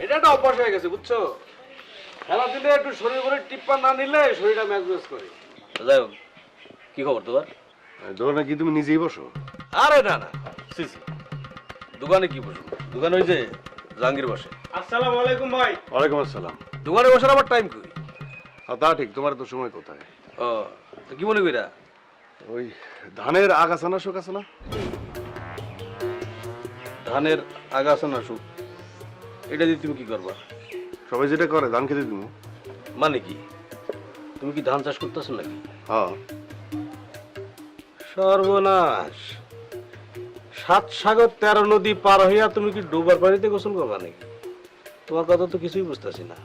এটা একটা অভ্যাস হয়ে গেছে, বুঝছো? খেলা দিলে একটু শরীর করে টিপ্পা না নিলে শরীরটা ম্যাজমেজ করে। যাই হোক, কি খবর তোমার? দোকানে কি তুমি নিজেই বসো? আরে না না, দোকানে কি বসবো? দোকানে ওই যে জাহাঙ্গীর বসে। আসসালামু আলাইকুম ভাই। ওয়ালাইকুম আসসালাম। দোকানে বসার আবার টাইম কই? তা ঠিক, তোমার তো সময় কোথায়? ও, তো কি মনে কইরা? ওই ধানের আগাছা নাশক আছে না? ধানের আগাছা নাশক, এটা দিয়ে তুমি কি করবা? সবাই যেটা করে, ধান খেতে দিব। মানে কি, তুমি কি ধান চাষ করতেছো নাকি? হ্যাঁ। সর্বনাশ, 7 সাগর 13 নদী পার হইয়া তুমি কি ডোবার পানিতে গোসল করবা নাকি? তোমার কথা তো কিছুই বুঝতেছি না।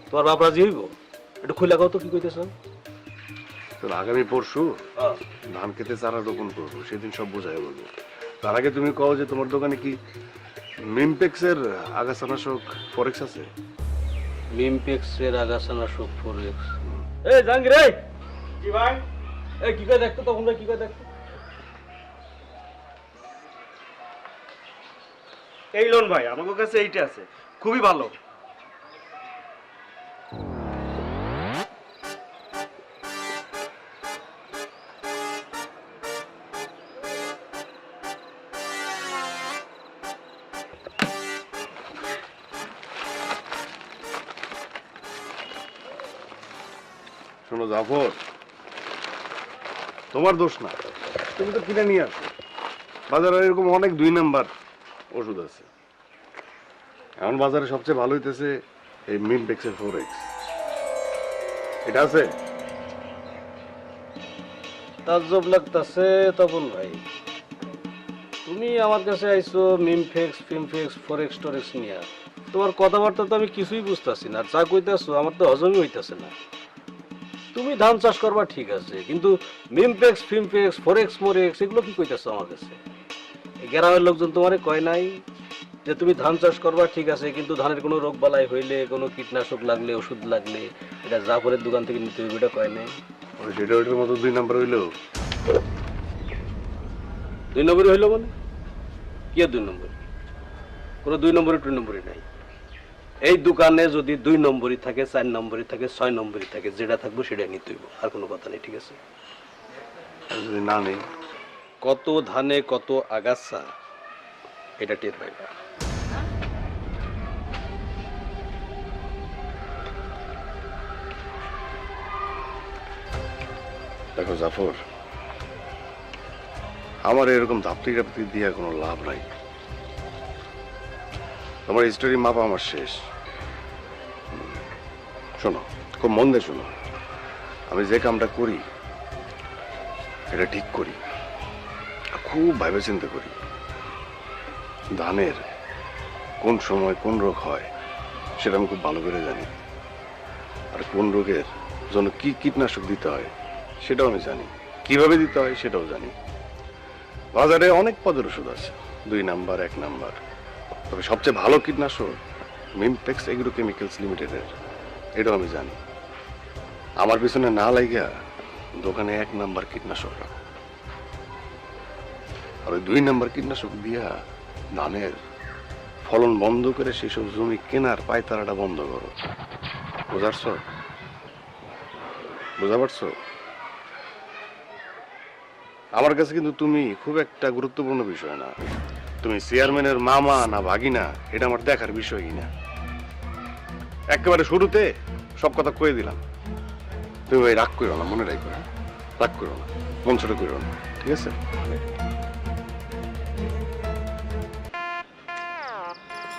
তোমার বাপ রাজি হইব? একটু খুলে গাও তো, কি কইতেছো? আগামী পরশু ধান খেতে চারা রোপণ করবো, সেদিন সব বোঝাই বলবো। তার আগে তুমি কও যে তোমার দোকানে কি মিমপেক্সের আগাছানাশক ফরেক্স আছে? মিমপেক্সের আগাছানাশক ফরেক্স? এই জাহাঙ্গীর, এই কি ভাই? এই কি কয় দেখতো, তখন কি কয় দেখতো? এই লোন ভাই, আমার কাছে এইটা আছে, খুবই ভালো। শোনো জাফর, তোমার দোষ না, তুমি তো কিনে নিয়ে আসো। বাজারে এরকম অনেক 2 নাম্বার ওষুধ আছে। এখন বাজারে সবচেয়ে ভালো হইতেছে এই মিমপেক্সের ফোরেক্স। এটা আছে? তাজ্জব লাগতাছে তপন ভাই, তুমি আমার কাছে আইছো মিমফেক্স ফিমফেক্স ফরেক্স টরেক্স নিয়ে। তোমার কথাবার্তা তো আমি কিছুই বুঝতেছি না, আর যা কইতাছো আমার তো হজমই হইতাছে না। তুমি ধান চাষ করবা ঠিক আছে, কিন্তু মিমপেক্স ফিমপেক্স ফরেক্স মরেক্স এগুলো কি কইতাছো আমার কাছে? এই গ্রামের লোকজন তোমারে কয় নাই? যে তুমি ধান চাষ করবা ঠিক আছে, কিন্তু ধানের কোনো রোগ বালাই হইলে, কোনো কীটনাশক লাগলে, ওষুধ লাগলে এটা জাফরের দোকান থেকে নিতে হবে, এটা কয় নাই? সেটা ওইটার মতো 2 নাম্বার হইলো। 2 নম্বরে হইলো মানে কি? 2 নম্বর? কোনো 2 নম্বরে 2 নম্বরই নাই। এই দোকানে যদি 2 নম্বরই থাকে, 4 নম্বরই থাকে, 6 নম্বরই থাকে, যেটা থাকবো সেটাই নিতে হইব, আর কোনো কথা নেই, ঠিক আছে? যদি না নেই, কত ধানে কত আগাছা এটা টের পাইবা। দেখো জাফর, আমার এরকম ধাপতি টাপতি দিয়ে কোনো লাভ নাই। তোমার হিস্টোরি মাপা আমার শেষ। শোনো, খুব মন দিয়ে শোনো, আমি যে কামটা করি এটা ঠিক করি, খুব ভাবে চিন্তা করি। ধানের কোন সময় কোন রোগ হয় সেটা আমি খুব ভালো করে জানি, আর কোন রোগের জন্য কি কীটনাশক দিতে হয় সেটাও আমি জানি, কিভাবে দিতে হয় সেটাও জানি। বাজারে অনেক পদের ওষুধ আছে, 2 নাম্বার 1 নাম্বার, তবে সবচেয়ে ভালো কীটনাশক মিমপেক্স এগ্রো কেমিক্যালস লিমিটেডের, এটাও আমি জানি। আমার পিছনে না লাগিয়া দোকানে 1 নাম্বার কীটনাশক রাখো, আর ওই 2 নাম্বার কীটনাশক দিয়া ধানের ফলন বন্ধ করে সেসব জমি কেনার পায়তারাটা বন্ধ করো। বুঝা পারছো? আমার কাছে কিন্তু তুমি খুব একটা গুরুত্বপূর্ণ বিষয় না। তুমি চেয়ারম্যানের মামা না ভাগিনা এটা আমার দেখার বিষয়ই না। একেবারে শুরুতে সব কথা কয়ে দিলাম। তুমি ভাই রাগ করো না, মনে রাখো, রাগ করো না, মন ছোট করো না, ঠিক আছে?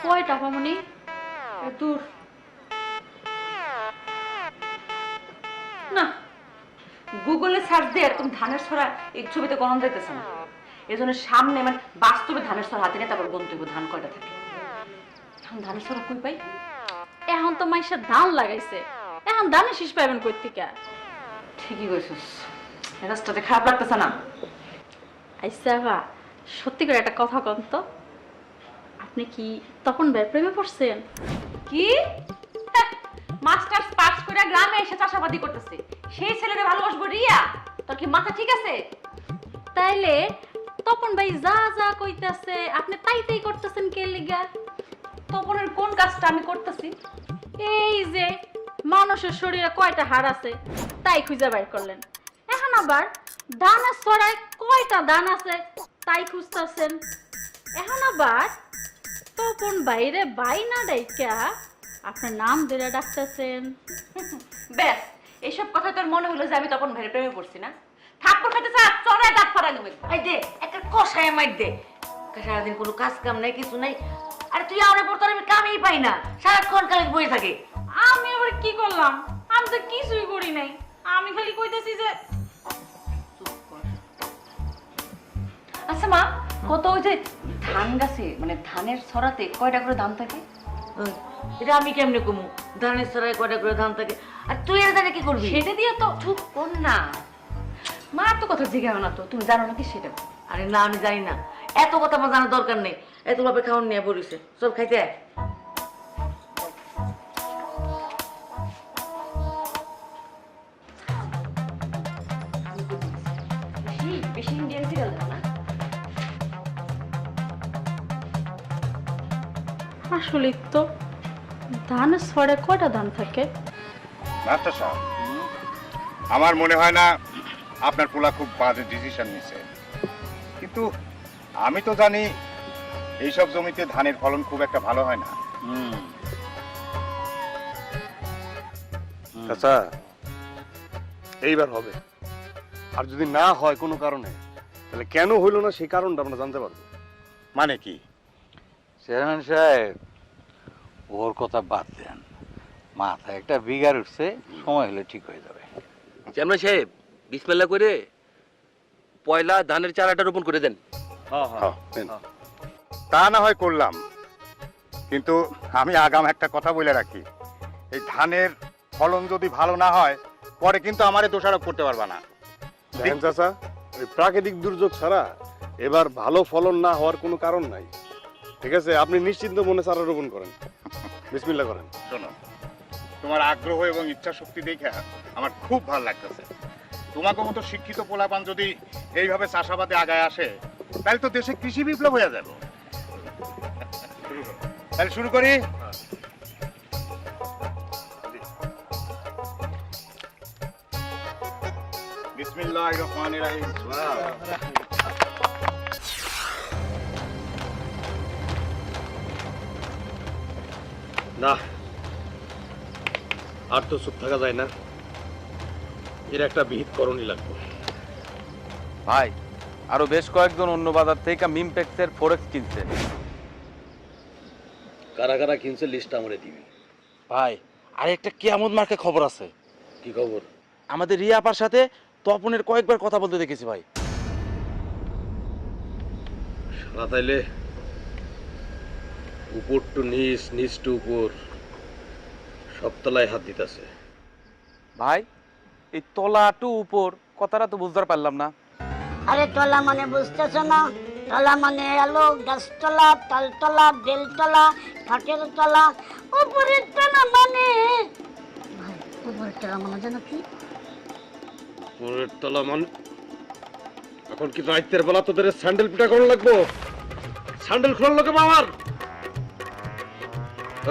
কয়টা পামনি দূর না, গুগলে সার্চ দিয়ে এরকম ধানের ছড়া এই ছবিতে গণন যাইতেছে না। এই জন্য সামনে মানে বাস্তবে ধানের ছড়া হাতে নিয়ে তারপর গণতে হবে ধান কয়টা থাকে। এখন ধানের ছড়া কই পাই? এখন তো মাইসা ধান লাগাইছে, এখন ধানে শীষ পাইবেন কই থেকে? ঠিকই কইছিস, রাস্তাতে খারাপ লাগতেছে না? আচ্ছা বা সত্যি করে একটা কথা কন তো, আপনি কি তপন ভাইয়ের প্রেমে পড়ছেন? কি? মাস্টার্স পাস করে গ্রামে এসে চাষাবাদি করতেছে, সেই ছেলেরে ভালোবাসবো রিয়া? তোর কি মাথা ঠিক আছে? তাইলে তপন ভাই যা যা কইতাছে আপনি তাই করতেছেন কে লিগা? তপনের কোন কাজটা আমি করতেছি? এই যে মানুষের শরীরে কয়টা হাড় আছে তাই খুঁজে বাইর করলেন, এখন আবার দানা ছড়ায় কয়টা দান আছে তাই খুঁজতেছেন, এখন আবার তপন বাইরে বাইনা ডাইকা আপনার নাম ধরে ডাকতেছেন। ব্যাস, এইসব কথা তোর মনে হলো যে আমি তপন ভাইয়ের প্রেমে পড়ছি না? থাপ্পড় খাইতে চা চড়ায় দাঁত ফাড়া নেবে। এই দে একটা কষায় মাইর দে, সারাদিন কোনো কাজ কাম নাই, কিছু নাই। আরে তুই আমার পর তোর আমি কামেই পাই না, সারাক্ষণ খালি বসে থাকে। আমি আবার কি করলাম? আমি তো কিছুই করি নাই, আমি খালি কইতেছি যে আচ্ছা মা, কত ওই যে ধান গাছে মানে ধানের ছড়াতে কয়টা করে ধান থাকে? এটা আমি কেমনে কমু? ধানের ছড়ায় কয়টা করে ধান থাকে, আর তুই এর ধানে কি করবি? সেটা দিয়ে তো চুপ কর না, মা তো কথা জিজ্ঞাসা না, তো তুমি জানো নাকি সেটা? আরে না, আমি জানি না, এত কথা আমার জানার দরকার নেই। এত ভাবে খাওয়ান নিয়ে পড়িছে, চল খাইতে আয়। বেশি ইন্ডিয়ান সিরিয়াল না? আসলে তো ধানের ছড়ে কয়টা ধান থাকে? মাস্টার সাহেব, আমার মনে হয় না আপনার পোলা খুব বাজে ডিসিশন নিছে, কিন্তু আমি তো জানি এইসব জমিতে ধানের ফলন খুব একটা ভালো হয় না। আচ্ছা, এইবার হবে, আর যদি না হয় কোনো কারণে, তাহলে কেন হইল না সেই কারণটা আমরা জানতে পারবো। মানে কি? চেয়ারম্যান সাহেব, ওর কথা বাদ দেন, মাথায় একটা বিগার উঠছে, সময় হলে ঠিক হয়ে যাবে। চেয়ারম্যান সাহেব, বিসমিল্লাহ করে পয়লা ধানের চারাটা রোপণ করে দেন। তা না হয় করলাম, কিন্তু আমি আগাম একটা কথা বলে রাখি, এই ধানের ফলন যদি ভালো না হয় পরে কিন্তু আমারে দোষারোপ করতে পারবা না। দেখেন চাচা, ওই প্রাকৃতিক দুর্যোগ ছাড়া এবার ভালো ফলন না হওয়ার কোনো কারণ নাই। ঠিক আছে, আপনি নিশ্চিন্ত মনে চারা রোপণ করেন। বিসমিল্লাহ করেন। শোনো, তোমার আগ্রহ এবং ইচ্ছা শক্তি দেখে আমার খুব ভালো লাগতেছে। তোমাকে মতো শিক্ষিত পোলাপান যদি এইভাবে চাষাবাদে আগায় আসে, তাহলে তো দেশে কৃষি বিপ্লব হয়ে যাবে। তাহলে শুরু করি। বিসমিল্লাহির রহমানির রহিম। না, আর তো চুপ থাকা যায় না, এর একটা বিহিত করণই লাগবে। ভাই আরো বেশ কয়েকজন অন্য বাজার থেকে মিমপেক্সের ফরেক্স কিনছে। কারা কারা কিনছে লিস্ট আমারে দিবি। ভাই আর একটা কিয়ামত মার্কে খবর আছে। কি খবর? আমাদের রিয়াপার সাথে তপনের কয়েকবার কথা বলতে দেখেছি ভাই। সারা তাইলে উপর টু নিচ, নিচ টু উপর, সব তলায় হাত দিতেছে। ভাই এই তলা টু উপর কথাটা তো বুঝতে পারলাম না। আরে তলা মানে বুঝতেছ না? তলা মানে এলো গাছতলা, তালতলা, বেলতলা, কাঠের তলা। উপরের তলা মানে ভাই, উপরের তলা মানে জানো কি? উপরের তলা মানে এখন কি রাইতের বেলা তোদের স্যান্ডেল পিটা করা লাগবো? স্যান্ডেল খোলার লোকে আমার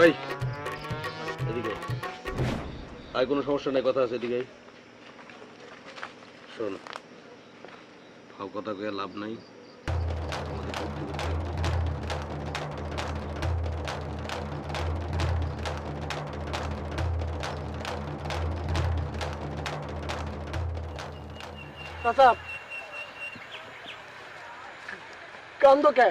এই এদিকে আর কোনো সমস্যা নাই, কথা আছে এদিকে। শোন, ফাও কথা কয়ে লাভ নাই। আমাদের করতে করতে চাচা কান্দ কে?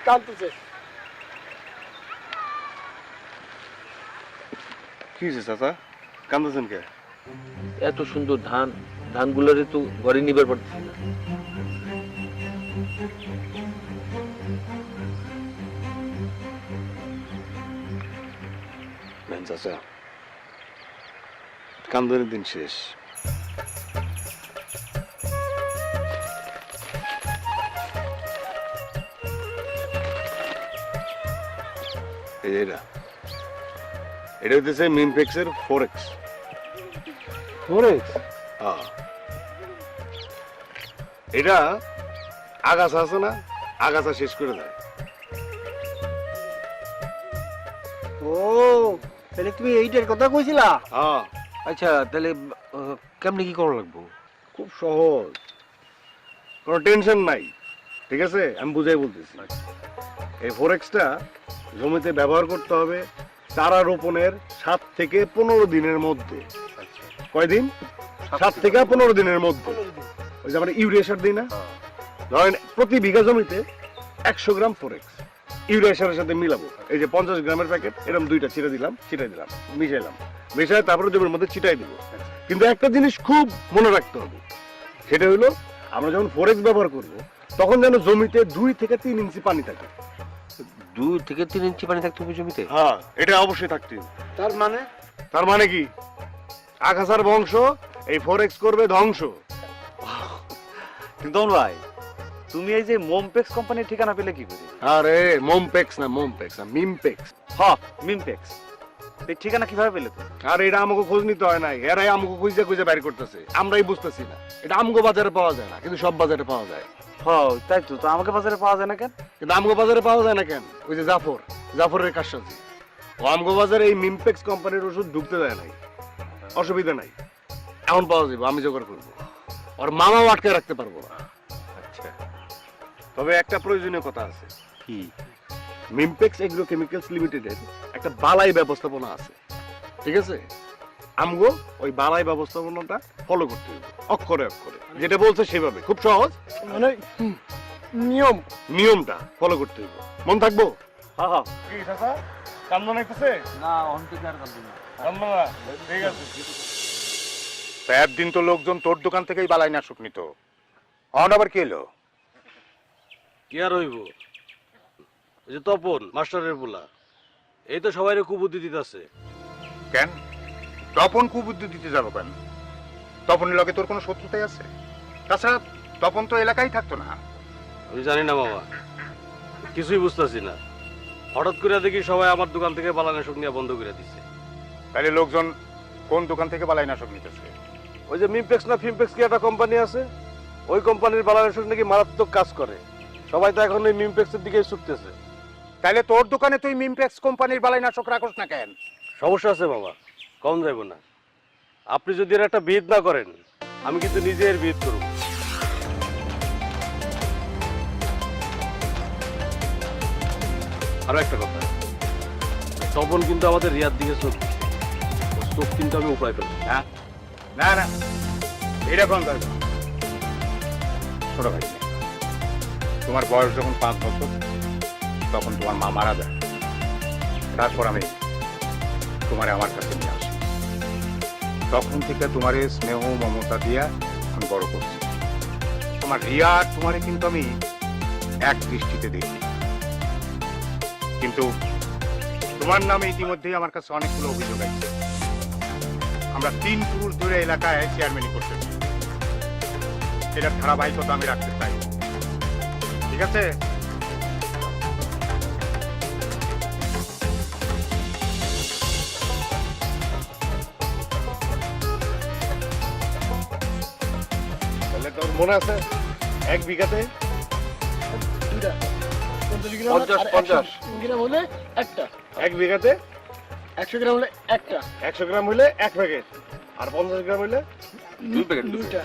কান্দতেছে কি হয়েছে চাচা, কান্দাছেন কে? এত সুন্দর ধান, ধানগুলোরে তো ঘরে নিবার পারতেছি না। নেন চাচা, কান্দনের দিন শেষ। এই যে এটা হইতেছে মিমপেক্সের ফরেক্স। ফরেক্স? হ্যাঁ, এটা আগাছা আছে না, আগাছা শেষ করে দেয়। ও তাহলে তুমি এইটার কথা কইছিলা? হ্যাঁ, আচ্ছা তাহলে কেমনে কি করা লাগবো? খুব সহজ, কোনো টেনশন নাই। ঠিক আছে, আমি বুঝাই বলতেছি। এই ফরেক্সটা জমিতে ব্যবহার করতে হবে চারা রোপণের 7 থেকে 15 দিনের মধ্যে। কয়দিন? 7 থেকে 15 দিনের মধ্যে। ওই যে আমরা ইউরিয়া সার দিই না, ধরেন প্রতি বিঘা জমিতে 100 গ্রাম ফরেক্স ইউরিয়া সারের সাথে মিলাবো। এই যে 50 গ্রামের প্যাকেট, এরকম 2টা ছিটাই দিলাম, মিশাইলাম, মিশাই তারপরে জমির মধ্যে ছিটাই দিব। কিন্তু একটা জিনিস খুব মনে রাখতে হবে, সেটা হলো আমরা যখন ফরেক্স ব্যবহার করব তখন যেন জমিতে 2 থেকে 3 ইঞ্চি পানি থাকে। 2 থেকে 3 ইঞ্চি পানি থাকতে হবে জমিতে? হ্যাঁ, এটা অবশ্যই থাকতে হবে। তার মানে কি? আগাছার বংশ এই ফরেক্স করবে ধ্বংস। কিন্তু ভাই তুমি এই যে মোমপেক্স কোম্পানির ঠিকানা পেলে কি করে? আরে মোমপেক্স না, মিমপেক্স। হ্যাঁ মিমপেক্স, এই ঠিকানা কিভাবে পেলে তুমি? আর এটা আমাকে খোঁজ নিতে হয় নাই, এরাই আমাকে খুঁজে খুঁজে বাইর করতেছে, আমরাই বুঝতেছি না। এটা আমগো বাজারে পাওয়া যায় না, কিন্তু সব বাজারে পাওয়া যায়। হ্যাঁ তাই তো, আমাকে বাজারে পাওয়া যায় না কেন? কিন্তু আমগো বাজারে পাওয়া যায় না কেন? ওই যে জাফরের কারসাজি, ও আমগো বাজারে এই মিমপেক্স কোম্পানির ওষুধ ঢুকতে দেয় নাই। অসুবিধা নাই, এখন পাওয়া যাবে, আমি জোগাড় করবো। আর মামাও আটকে রাখতে পারবো না। আচ্ছা, তবে একটা প্রয়োজনীয় কথা আছে। কি? মিমপেক্স এগ্রো কেমিক্যালস লিমিটেডের একটা বালাই ব্যবস্থাপনা আছে। ঠিক আছে, আমগো ওই বালাই ব্যবস্থাপনাটা ফলো করতে হবে, অক্ষরে অক্ষরে যেটা বলছে সেভাবে, খুব সহজ। মানে নিয়মটা ফলো করতে হবে, মন থাকবো? হ্যাঁ হ্যাঁ। কি চাচা, কান্দন আইতেছে? না অন্তিকার কান্দন না। ঠিক আছে। একদিন তো লোকজন তোর দোকান থেকেই বালাই নাশক নিত, আবার কি এলো? কি আর হইব? এই যে তপন মাস্টারের পোলা, এই তো সবাই কুবুদ্ধি দিতেছে। কেন তপন কুবুদ্ধি দিতে যাবো কেন? তপনের লগে তোর কোনো শত্রুতাই আছে? তাছাড়া তপন তো এলাকায় থাকতো না। আমি জানি না মামা, কিছুই বুঝতেছি না। হঠাৎ করে দেখি সবাই আমার দোকান থেকে বালানাশক নিয়ে বন্ধ করে দিচ্ছে। তাহলে লোকজন কোন দোকান থেকে বালাইনাশক নিতেছে? ওই যে মিমপেক্স না ফিমপেক্স কি একটা কোম্পানি আছে, ওই কোম্পানির বালানাশক নাকি মারাত্মক কাজ করে। সবাই তো এখন ওই মিমপেক্সের দিকেই ছুটতেছে। তাহলে তোর দোকানে তুই মিমপেক্স কোম্পানির বালাইনাশক রাখোস না কেন? সমস্যা আছে মামা, কম যাইব না। আপনি যদি এর একটা বিদ না করেন, আমি কিন্তু নিজের বিদ করব। আরো একটা কথা, তপন কিন্তু আমাদের রিয়ার দিকে চোখ দিচ্ছে। ওর চোখ কিন্তু আমি উপায় ফেলবো। হ্যাঁ, না না, এরকম দরকার। ছোট ভাই, তোমার বয়স যখন 5 বছর, তখন তোমার মা মারা যায়। তারপর আমি তোমারে আমার কাছে নিয়ে আসি। তখন থেকে তোমার স্নেহ মমতা দিয়া আমি বড় করছি। তোমার রিয়া তোমারে কিন্তু আমি এক দৃষ্টিতে দেখি, কিন্তু তোমার নামে ইতিমধ্যেই আমার কাছে অনেকগুলো অভিযোগ আছে। আমরা 3 পুরুষ ধরে এলাকায় চেয়ারম্যানই করতেছি। এটার ধারাবাহিকতা আমি রাখতে চাই, ঠিক আছে? তাহলে তোর মনে আছে 1 বিঘাতে 50 গ্রাম হলে একটা, 1 বিঘাতে 100 গ্রাম হলে একটা, 100 গ্রাম হইলে 1 প্যাকেট, আর 50 গ্রাম হইলে 2 প্যাকেট। দুইটা।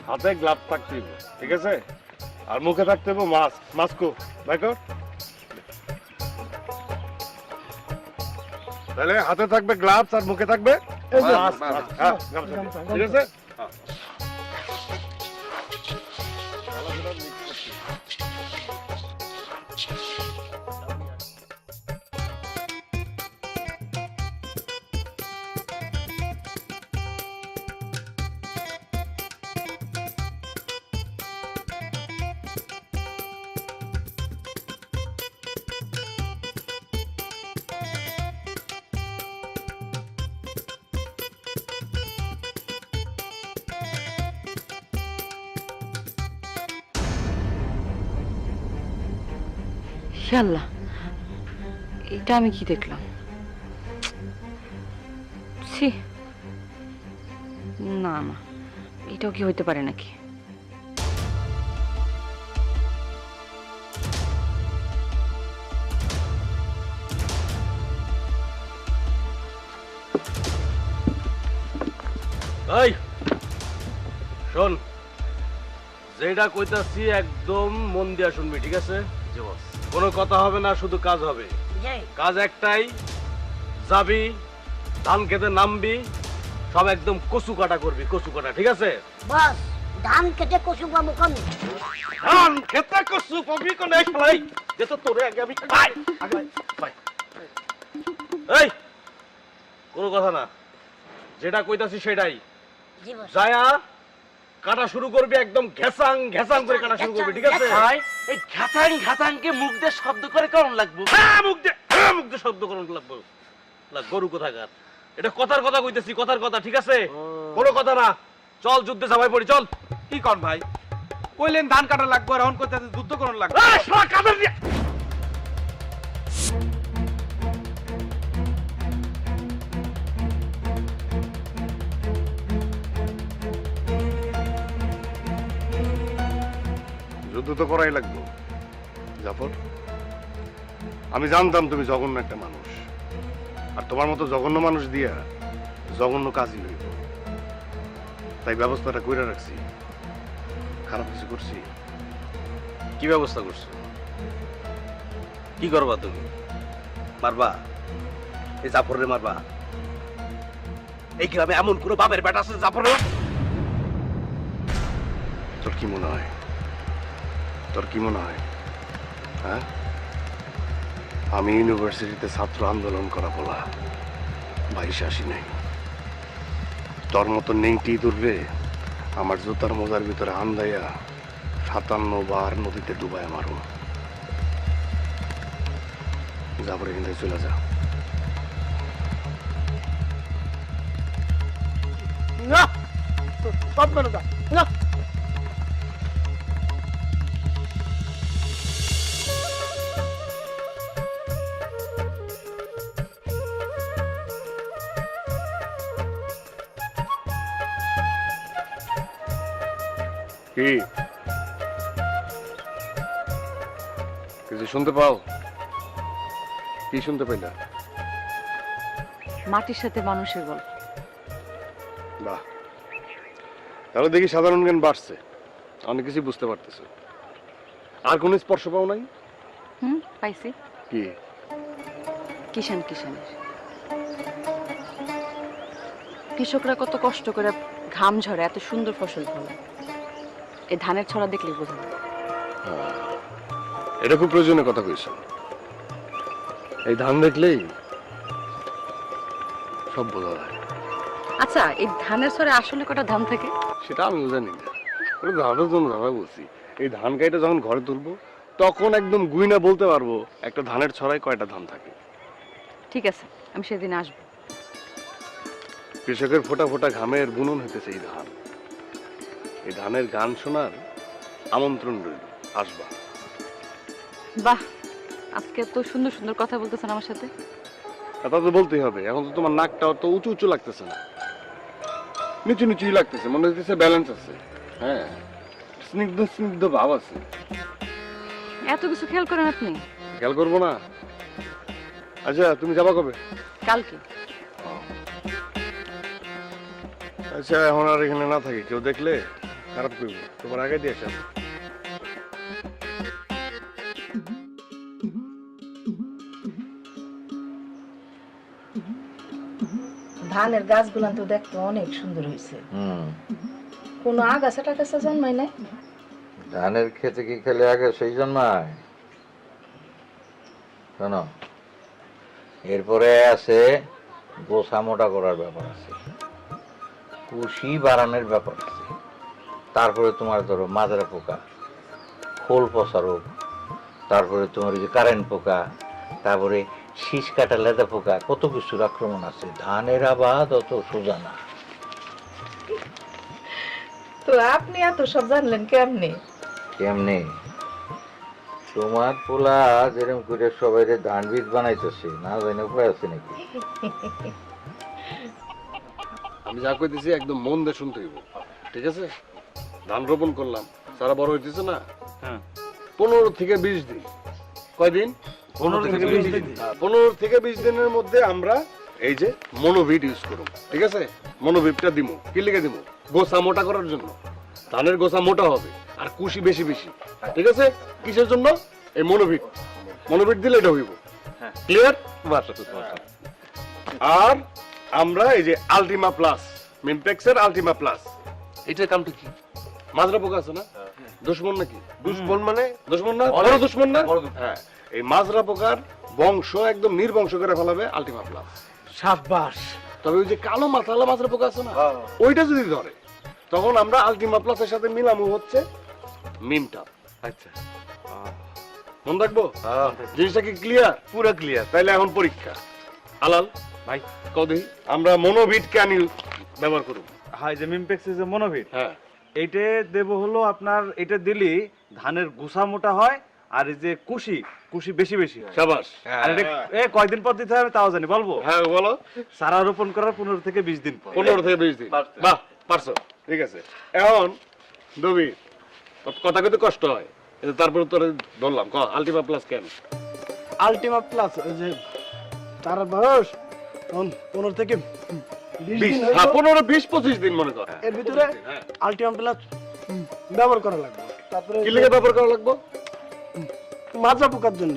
হাতে গ্লাভস থাকতে হবে, ঠিক আছে? আর মুখে থাকতে হবে মাস্ক। মাস্কো ভাই কর। তাহলে হাতে থাকবে গ্লাভস আর মুখে থাকবে মাস্ক। হ্যাঁ, গামছা। ঠিক আছে? ইনশাআল্লাহ, এটা আমি কি দেখলাম? ছি, না না, এটাও কি হইতে পারে নাকি? এই শোন, যেটা কইতাছি একদম মন দিয়া শুনবি, ঠিক আছে? জি বস। কোনো কথা হবে না, শুধু কাজ হবে। কাজ একটাই, যাবি ধান খেতে নামবি, সব একদম কচু কাটা করবি, কচু কাটা, ঠিক আছে? বস, ধান কেটে কচু পাবো কমে। ধান খেতে কচু পাবি কোন? এই যে তো তোরে আগে আমি বাই বাই। এই কোনো কথা না, যেটা কইতাছি সেটাই। জি বস। যায়া কাটা শুরু করবি, একদম ঘেসাং ঘেসাং করে কাটা শুরু করবি, ঠিক আছে? এই ঘাতাং ঘাতাংকে মুখ দিয়ে শব্দ করে কেমন লাগবো? হ্যাঁ, মুখ দিয়ে শব্দ করুন লাগবো। গরু কোথাকার, এটা কথার কথা কইতেছি, কথার কথা, ঠিক আছে? কোনো কথা না, চল যুদ্ধে সবাই পড়ি, চল। কি কর ভাই, কইলেন ধান কাটা লাগবে, আর এখন কইতাছে যুদ্ধ করন লাগবে। যুদ্ধ তো করাই লাগবে জাফর। আমি জানতাম তুমি জঘন্য একটা মানুষ, আর তোমার মতো জঘন্য মানুষ দিয়া জঘন্য কাজই হইব, তাই ব্যবস্থাটা কইরা রাখছি। খারাপ কিছু করছি? কি ব্যবস্থা করছো? কি করবা তুমি? মারবা? এই জাফরে মারবা? এই গ্রামে এমন কোনো বাপের বেটা আছে জাফরে? তোর কি মনে হয়? তোর কি মনে হয়? হ্যাঁ, আমি ইউনিভার্সিটিতে ছাত্র আন্দোলন করা বলা বাইশে আসি নাই। তোর মতো নেংটি দুর্বে আমার জুতার মোজার ভিতরে আন্দাইয়া 57 বার নদীতে ডুবায় মারো। যাবরে কিন্তু চলে যা। না সব মেনে যা না কি কিছু শুনতে পাও? কি শুনতে পাইলা? মাটির সাথে মানুষের গল্প। বাহ, তাহলে দেখি সাধারণ জ্ঞান বাড়ছে, অনেক কিছু বুঝতে পারতেছে। আর কোন স্পর্শ পাও নাই? পাইছি। কি? কিষানের কৃষকরা কত কষ্ট করে ঘাম ঝরে এত সুন্দর ফসল ফলে, এই ধানের ছড়া দেখলে বোঝা যায়। এটা খুব প্রয়োজনীয় কথা কইছ। এই ধান দেখলেই সব বোঝা যায়। আচ্ছা, এই ধানের ছড়ে আসলে কটা ধান থাকে? সেটা আমিও জানি না, ধানের জন্য ধারা বলছি। এই ধান কাইটা যখন ঘরে তুলবো তখন একদম গুইনা বলতে পারবো একটা ধানের ছড়ায় কয়টা ধান থাকে। ঠিক আছে, আমি সেদিন আসবো। কৃষকের ফোটা ফোটা ঘামের বুনন হইতেছে এই ধান। এই ধানের গান শোনার আমন্ত্রণ রইল, আসবা। বাহ, আজকে তো সুন্দর সুন্দর কথা বলতেছেন আমার সাথে। কথা তো বলতেই হবে, এখন তো তোমার নাকটা অত উঁচু উঁচু লাগতেছে না, নিচু নিচুই লাগতেছে, মনে হচ্ছে ব্যালেন্স আছে। হ্যাঁ, স্নিগ্ধ স্নিগ্ধ ভাব আছে। এত কিছু খেয়াল করেন আপনি? খেয়াল করবো না? আচ্ছা, তুমি যাবা কবে? কালকে। আচ্ছা, এখন আর এখানে না থাকি, কেউ দেখলে খারাপ করবো, তোমার আগে দিয়ে আসা। ধানের গাছগুলান তো দেখতে অনেক সুন্দর হয়েছে। কোনো আগাছা টাগাছা জন্মায় নাই? ধানের খেতে কি খেলে আগে সেই জন্মায়? শোনো, এরপরে আছে গোছা মোটা করার ব্যাপার আছে, কুশি বাড়ানোর ব্যাপার আছে, তারপরে তোমার ধরো মাজরা পোকা, খোল পচা রোগ, তারপরে তোমার ওই যে কারেন্ট পোকা, তারপরে শীষ কাটা লেদা পোকা, কত কিছুর আক্রমণ আছে। ধানের আবাদ অত সোজা না। তো আপনি এত সব জানলেন কেমনে? কেমনে? তোমার পোলা যেরকম করে সবাই ধান বীজ বানাইতেছে, না জানি উপায় আছে নাকি? আমি যা কইতেছি একদম মন দিয়ে শুনতে হইব, ঠিক আছে? ধান রোপণ করলাম, সারা বড় হইতেছে না, 15 থেকে 20 দিন। কয়দিন? 15 থেকে 20 দিন। 15 থেকে 20 দিনের মধ্যে আমরা এই যে মনোভিট ইউজ করব, ঠিক আছে? মনোভিটটা দিমু, কি লিখে দিমু? গোছা মোটা করার জন্য। ধানের গোছা মোটা হবে আর কুশি বেশি বেশি, ঠিক আছে? কিসের জন্য? এই মনোভিট। মনোভিট দিলে এটা হইব। ক্লিয়ার? আর আমরা এই যে আলটিমা প্লাস, মিমটেক্সের আলটিমা প্লাস, এটার কামটা কি? মাজরা পোকা আছে না, দুশমন নাকি? দুশমন মানে দুশমন না, বড় দুশমন না? হ্যাঁ, এই মাজরা পোকার বংশ একদম নির্বংশ করে ফেলাবে আলটিমা প্লাস। সাবাস। তবে ওই যে কালো মাথালা মাজরা পোকা আছে না, ওইটা যদি ধরে তখন আমরা আলটিমা প্লাসের সাথে মিলামু হচ্ছে মিমটা। আচ্ছা, মন রাখবো? জিনিসটা কি ক্লিয়ার? পুরো ক্লিয়ার। তাইলে এখন পরীক্ষা। আলাল ভাই, কদি আমরা মনোভিট কেন ব্যবহার করব? হয় যে মিমপেক্সের যে মনোভিট, হ্যাঁ, এইটা দেব হলো আপনার, এটা দিলি ধানের গোছা মোটা হয় আর এই যে কুশি কুশি বেশি বেশি হয়। শাবাশ। আর এটা কয়দিন পর দিতে হবে তাও জানি, বলবো? হ্যাঁ বলো। সারা রোপণ করার 15 থেকে 20 দিন পর। 15 থেকে 20 দিন। বাহ, পারছো, ঠিক আছে। এখন দবি কথা কইতে কষ্ট হয়, তারপর তোরে ধরলাম। ক আলটিমা প্লাস কেন? আলটিমা প্লাস যে তার বয়স 15 থেকে 20 দিন। হ্যাঁ, 15, 20, 25 দিন মনে কর। এর ভিতরে আলটিমা প্লাস ব্যবহার করা লাগবে। তারপরে কি লিখে ব্যবহার করা লাগবে? মাজরা পোকার জন্য।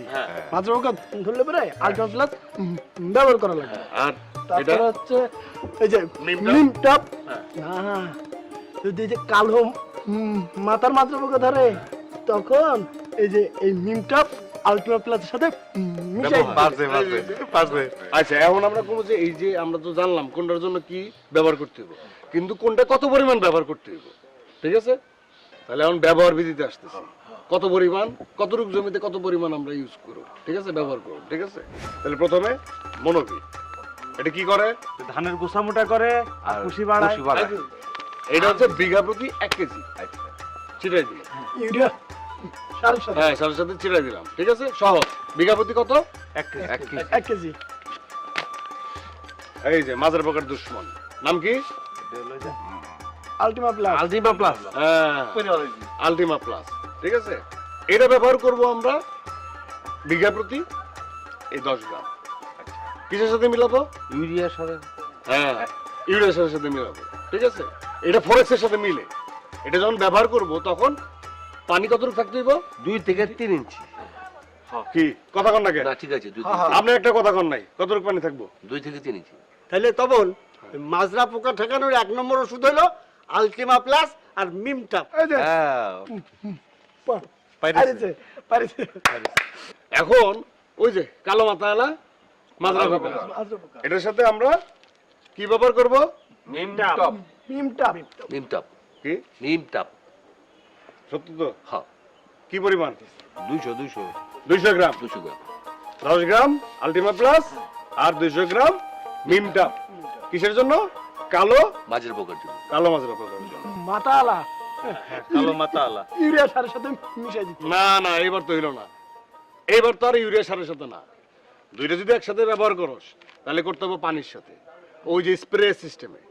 মাজরা পোকা ধরলে পরে আলটিমা প্লাস ব্যবহার করা লাগবে। আর তারপরে হচ্ছে এই যে নিম টপ। হ্যাঁ, যদি যে কালো মাথার মাজরা পোকা ধরে তখন এই যে এই নিম টপ আলটিমা প্লাসের সাথে মিশাই পারবে। আচ্ছা, এখন আমরা কোন যে এই যে আমরা তো জানলাম কোনটার জন্য কি ব্যবহার করতে হবে, কিন্তু কোনটা কত পরিমাণ ব্যবহার করতে হবে, ঠিক আছে? তাহলে এখন ব্যবহার বিধিতে আসতেছি। কত পরিমাণ, কতটুকু জমিতে কত পরিমাণ আমরা ইউজ করব, ঠিক আছে? ব্যবহার করব, ঠিক আছে? তাহলে প্রথমে মনোভিট এটা কি করে? ধানের গোসা মোটা করে আর খুশি বাড়ায়। এটা হচ্ছে বিঘা প্রতি 1 কেজি। চিটাই দিলাম। ইউরিয়া সারের সাথে হ্যাঁ, সাথে সাথে চিটাই দিলাম। ঠিক আছে, সহজ। বিঘা প্রতি কত? 1 কেজি। 1 কেজি। এই যে মাজার পোকার দুশ্মন, নাম কি? Ultima plus. আলজিবা প্লাস। হ্যাঁ, আলটিমা প্লাস। ঠিক আছে, এটা ব্যবহার করব আমরা বিঘা প্রতি এই 10 গ্রাম। কিসের সাথে মিলাবো? ইউরিয়ার সাথে। হ্যাঁ, ইউরিয়ার সাথে মিলাবো। ঠিক আছে, এটা ফরেক্সের সাথে মিলে এটা যখন ব্যবহার করব তখন পানি কতটুকু থাকতে হইব? 2 থেকে 3 ইঞ্চি। কি কথা কন না কেন? না ঠিক আছে, আপনি একটা কথা কন নাই, কতটুকু পানি থাকবো? 2 থেকে 3 ইঞ্চি। তাহলে তখন মাজরা পোকা ঠেকানোর 1 নম্বর ওষুধ হলো আলটিমা প্লাস আর মিমটা। পাইরেছে পাইরেছে। এখন ওই যে কালো মাথাওয়ালা মাজরা পোকা, এটার সাথে আমরা কি ব্যবহার করব? মিমটা। নিমটাপ। কি নিমটাপ। সত্যি তো? হ্যাঁ। কি পরিমাণ? 200 গ্রাম। 200 গ্রাম। 10 গ্রাম আলটিমা প্লাস আর 200 গ্রাম মিমটা। কিসের জন্য? কালো মাছের পোকার জন্য। কালো মাজরা পোকার জন্য। মাতালা কালো মাতালা। ইউরিয়া সারের সাথে মিশাই দিচ্ছি। না না, এইবার তো হইলো না। এইবার তো আর ইউরিয়া সারের সাথে না, দুইটা যদি একসাথে ব্যবহার করস তাহলে করতে হবে পানির সাথে, ওই যে স্প্রে সিস্টেমে।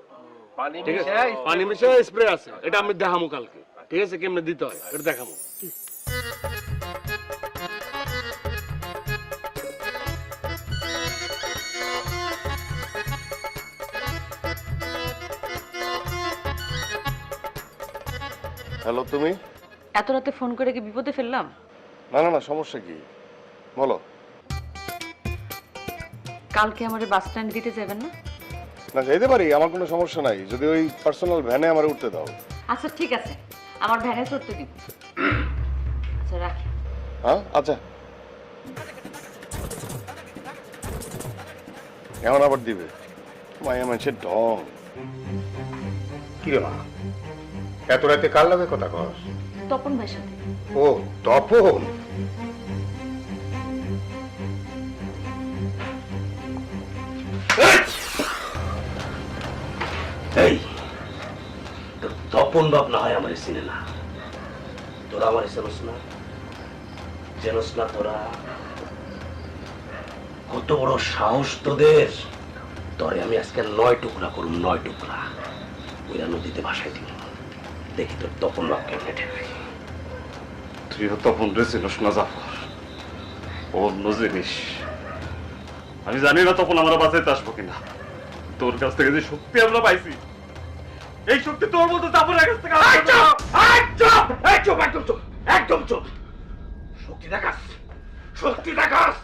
ঠিক আছে, পানি মিশিয়ে স্প্রে আছে, এটা আমি দেখামু কালকে। ঠিক আছে, কেমনে দিতে হয় এটা দেখামু। হ্যালো, তুমি? এত রাতে ফোন করে কি বিপদে ফেললাম? না না না, সমস্যা কি বলো। কালকে আমার বাস স্ট্যান্ড দিতে যাবেন না? না, যাইতে পারি, আমার কোনো সমস্যা নাই, যদি ওই পার্সোনাল ভ্যানে আমার উঠতে দাও। আচ্ছা ঠিক আছে, আমার ভ্যানে চড়তে দিব। আচ্ছা রাখি। হ্যাঁ আচ্ছা, এখন আবার দিবে মায়া মানুষের ঢং। কি রে মা, এত রাতে কার লাগে কথা কস? তপন ভাইয়ের সাথে। ও তপন। এই তোর তপন বাপ না হয় আমার চিনে না, তোরা আমার চেনস না, চেনস না তোরা? কত বড় সাহস তোদের! তরে আমি আজকে 9 টুকরা করুম, 9 টুকরা ওই নদীতে ভাসাই দিব। দেখি তোর তপন বাপ কেমনে ঠেকাই। তুইও তপন রে চিনস না জাফর, অন্য জিনিস। আমি জানি না তপন আমরা বাঁচাইতে আসবো কিনা। তোর কাছ থেকে যে শক্তি আমরা পাইছি, এই শক্তি তোর মতো তপনের কাছ থেকে একদম চুপ। শক্তি দেখাস, শক্তি দেখাস।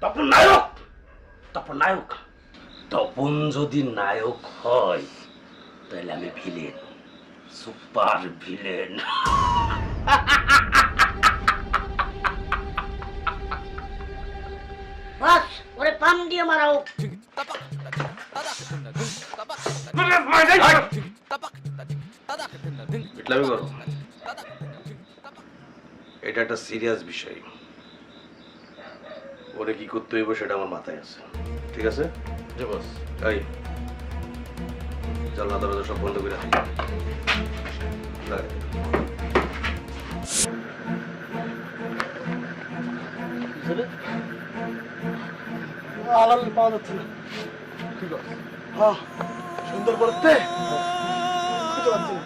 তপন নায়ক, তপন নায়ক। তপন যদি নায়ক হয় তাহলে আমি ভিলেন, সুপার ভিলেন। বাস ওরে পাম দিয়ে মারাও। ইসলামি করো, এটা একটা সিরিয়াস বিষয়। ওরে কি করতে হইব সেটা আমার মাথায় আছে। ঠিক আছে? জি বস। এই জানলা দরজা সব বন্ধ করে রাখি। আলাল পাওয়া যাচ্ছে না। ঠিক আছে, হ্যাঁ সুন্দর করতে খুঁজে পাচ্ছি না।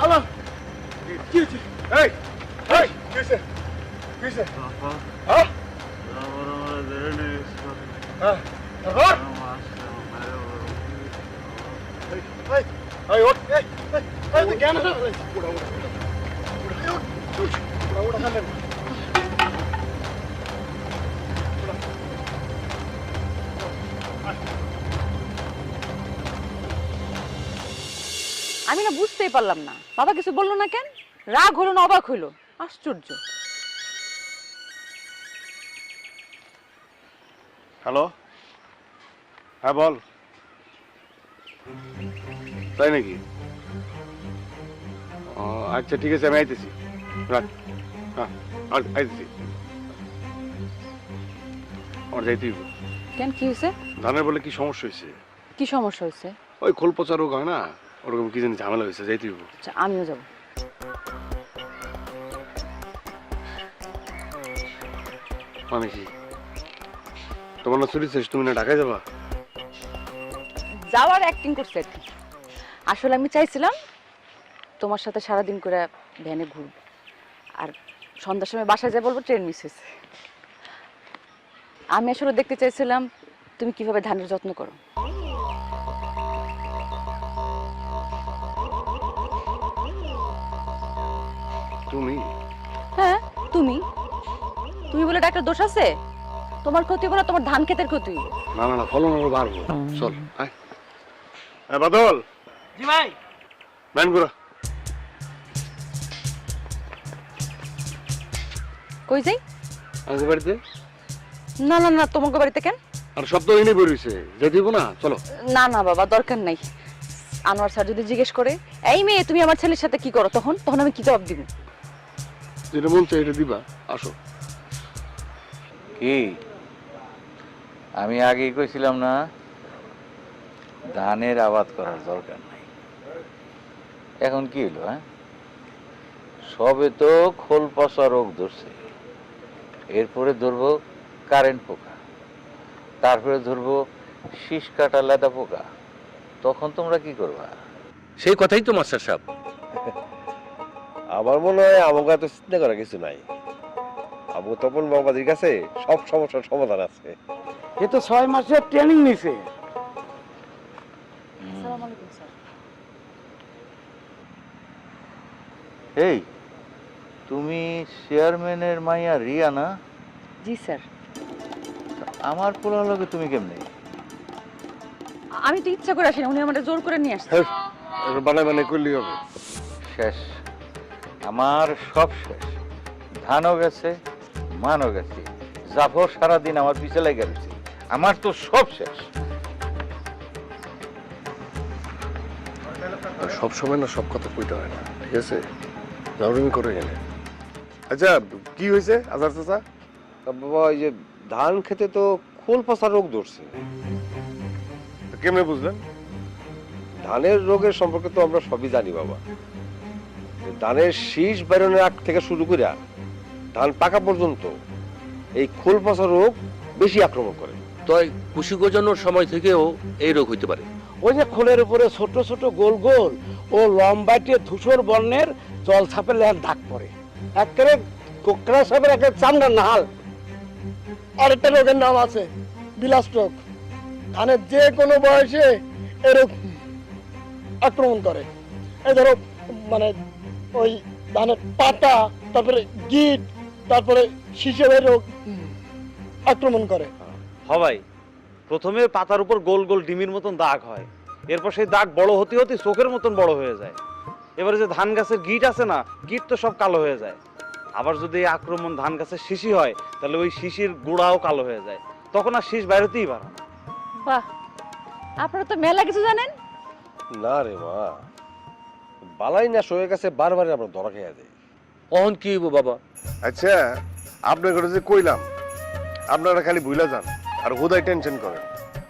আলাম কি হয়েছে? এই এই কি হয়েছে? কি হয়েছে? হ্যাঁ হ্যাঁ তারপর? এই এই ওঠ এই এই তুই কেন ওঠা খালেন আমি না বুঝতেই পারলাম না, বাবা কিছু বললো না কেন? রাগ হলো না অবাক হইলো? আশ্চর্য। হ্যালো, হ্যাঁ বল। তাই নাকি? আচ্ছা ঠিক আছে, আমি আইতেছি। রাখ, হ্যাঁ আইতেছি। আমার যাইতেই হবে। কেন, কি হয়েছে? ধানের বলে কি সমস্যা হয়েছে? কি সমস্যা হয়েছে? ওই খোল পচা রোগ হয় না, ওরকম কি জানি ঝামেলা হয়েছে, যাইতেই হবে। আচ্ছা আমিও যাবো। মানে কি তোমার না চুরি শেষ, তুমি না ঢাকায় যাবা? যাওয়ার অ্যাক্টিং করছে আর কি। আসলে আমি চাইছিলাম তোমার সাথে সারাদিন করে ভ্যানে ঘুরবো, আর সন্ধ্যার সময় বাসায় যাই বলবো ট্রেন মিস হয়েছে। আমি আসলে দেখতে চাইছিলাম তুমি কিভাবে ধানের যত্ন করো। তুমি? হ্যাঁ তুমি। তুমি বলে একটা দোষ আছে? তোমার ক্ষতি বলে তোমার ধান ক্ষেতের ক্ষতি। না না না, ফলন আরো বাড়বো। চল আয়। বাদল। জি ভাই। ব্যান ঘুরা। কই যাই? আমাকে বাড়িতে। না না না, তোমাকে বাড়িতে কেন? আর সব তো এনে বেরিয়েছে, যেতে দিব না, চলো। না না বাবা, দরকার নাই। আনোয়ার স্যার যদি জিজ্ঞেস করে এই মেয়ে তুমি আমার ছেলের সাথে কি করো, তখন তখন আমি কি জবাব দিব? যেটা মন চাই এটা দিবা, আসো। কি আমি আগেই কইছিলাম না ধানের আবাদ করার দরকার নাই? এখন কি হলো? হ্যাঁ, সবে তো খোল পচা রোগ ধরছে, এরপরে ধরবো কারেন্ট পোকা, তারপরে ধরবো শীষ কাটা লেদা পোকা। তখন তোমরা কি করবা? সেই কথাই তো মাস্টার সাহেব। আমার মনে হয় আমাকে এত চিন্তা করার কিছু নাই। আবু তপন বাবাজির কাছে সব সমস্যার সমাধান আছে। এ তো 6 মাসের ট্রেনিং নিছে। আসসালামু আলাইকুম স্যার। এই তুমি চেয়ারম্যানের মাইয়া রিয়া না? জি স্যার। আমার পোলার লগে তুমি কেমনে? আমি তো ইচ্ছা করে আসিনি, উনি আমাকে জোর করে নিয়ে আসছে। বানায় বানায় করলেই হবে। শেষ, আমার সব শেষ। ধানও গেছে, মানও গেছে, জাফর সারাদিন আমার পিছে লেগে রয়েছে, আমার তো সব শেষ। সব সময় না সব কথা কইতে হয় না, ঠিক আছে? জরুরি করে গেলে। আচ্ছা কি হয়েছে আজার চাচা? বাবা এই যে ধান খেতে তো খোল পচা রোগ ধরছে। কেমনে বুঝলেন? ধানের রোগের সম্পর্কে তো আমরা সবই জানি বাবা। ধানের শীষ বেরোনোর আগ থেকে শুরু করে ধান পাকা পর্যন্ত এই খোল পচা রোগ বেশি আক্রমণ করে। তাই কুশি গজানোর সময় থেকেও এই রোগ হইতে পারে। ওই যে খোলের উপরে ছোট ছোট গোল গোল ও লম্বাটে ধূসর বর্ণের জল ছাপের দাগ পড়ে, একেবারে কোকড়া সাপের একটা চামড়ার নাল। আরেকটা রোগের নাম আছে বিলাস রোগ। ধানের যে কোনো বয়সে এরকম আক্রমণ করে। এই ধরো মানে ওই ধানের পাতা, তারপরে গিট, তারপরে শিশের রোগ আক্রমণ করে। ভাই, প্রথমে পাতার উপর গোল গোল ডিমের মতন দাগ হয়, এরপর সেই দাগ বড় হতে হতে চোখের মতন বড় হয়ে যায়। এবারে যে ধান গাছের গিট আছে না, গিট তো সব কালো হয়ে যায়। আবার যদি এই আক্রমণ ধান গাছের শিশি হয়, তাহলে ওই শিশির গোড়াও কালো হয়ে যায়, তখন আর শীষ বাইরেতেই পারে না। বাহ, আপনারা তো মেলা কিছু জানেন। না রে মা, বালাই না হয়ে গেছে, বারবার আমরা ধরা খেয়ে যাই। অহন কি হইব বাবা? আচ্ছা আপনার ঘরে যে কইলাম, আপনারা খালি ভুলা যান আর হুদাই টেনশন করেন।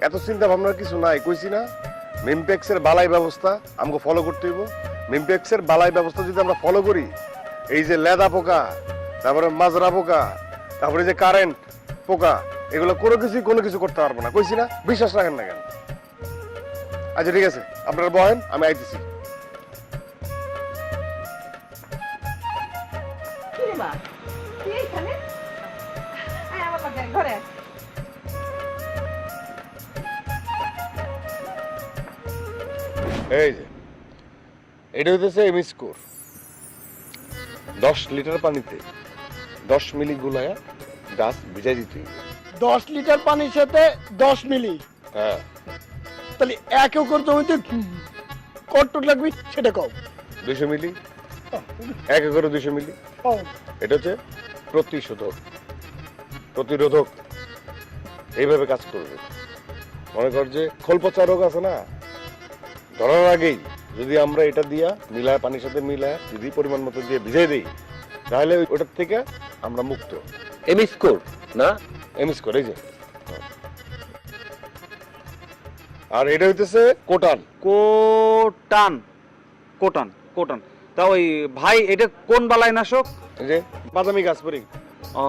এত চিন্তা ভাবনার কিছু নাই, কইছি না? মিমটেক্সের বালাই ব্যবস্থা আমাকে ফলো করতে হইব। মিমটেক্সের বালাই ব্যবস্থা যদি আমরা ফলো করি, এই যে লেদা পোকা, তারপরে মাজরা পোকা, তারপরে যে কারেন্ট পোকা, এগুলো কোনো কিছু করতে পারবো না, কইছি না? বিশ্বাস রাখেন না কেন? আচ্ছা ঠিক আছে, আপনারা বহেন, আমি আইতেছি। এই যে এটা হইতেছে এমি স্কোর। 10 লিটার পানিতে 10 মিলি গুলায়া গাছ ভিজাই দিতে হইবে। 10 লিটার পানির সাথে 10 মিলি, হ্যাঁ তাহলে 1 একর জমিতে কত লাগবে সেটা কও। 200 মিলি, 1 একরে 200 মিলি। এটা হচ্ছে প্রতিশোধক, প্রতিরোধক, এইভাবে কাজ করবে। মনে কর যে খোলপচা রোগ আছে না, ধরার আগেই যদি আমরা এটা দিয়া মিলায়, পানির সাথে মিলায় যদি পরিমাণ মতো দিয়ে ভিজাই দিই, তাহলে ওটার থেকে আমরা মুক্ত। এমি স্কোর না? এমি স্কোর, এই যে। আর এটা হইতেছে কোটান। কোটান কোটান কোটান। তা ওই ভাই এটা কোন বালাই নাশক? এই যে বাদামি গাছ পরি। ও,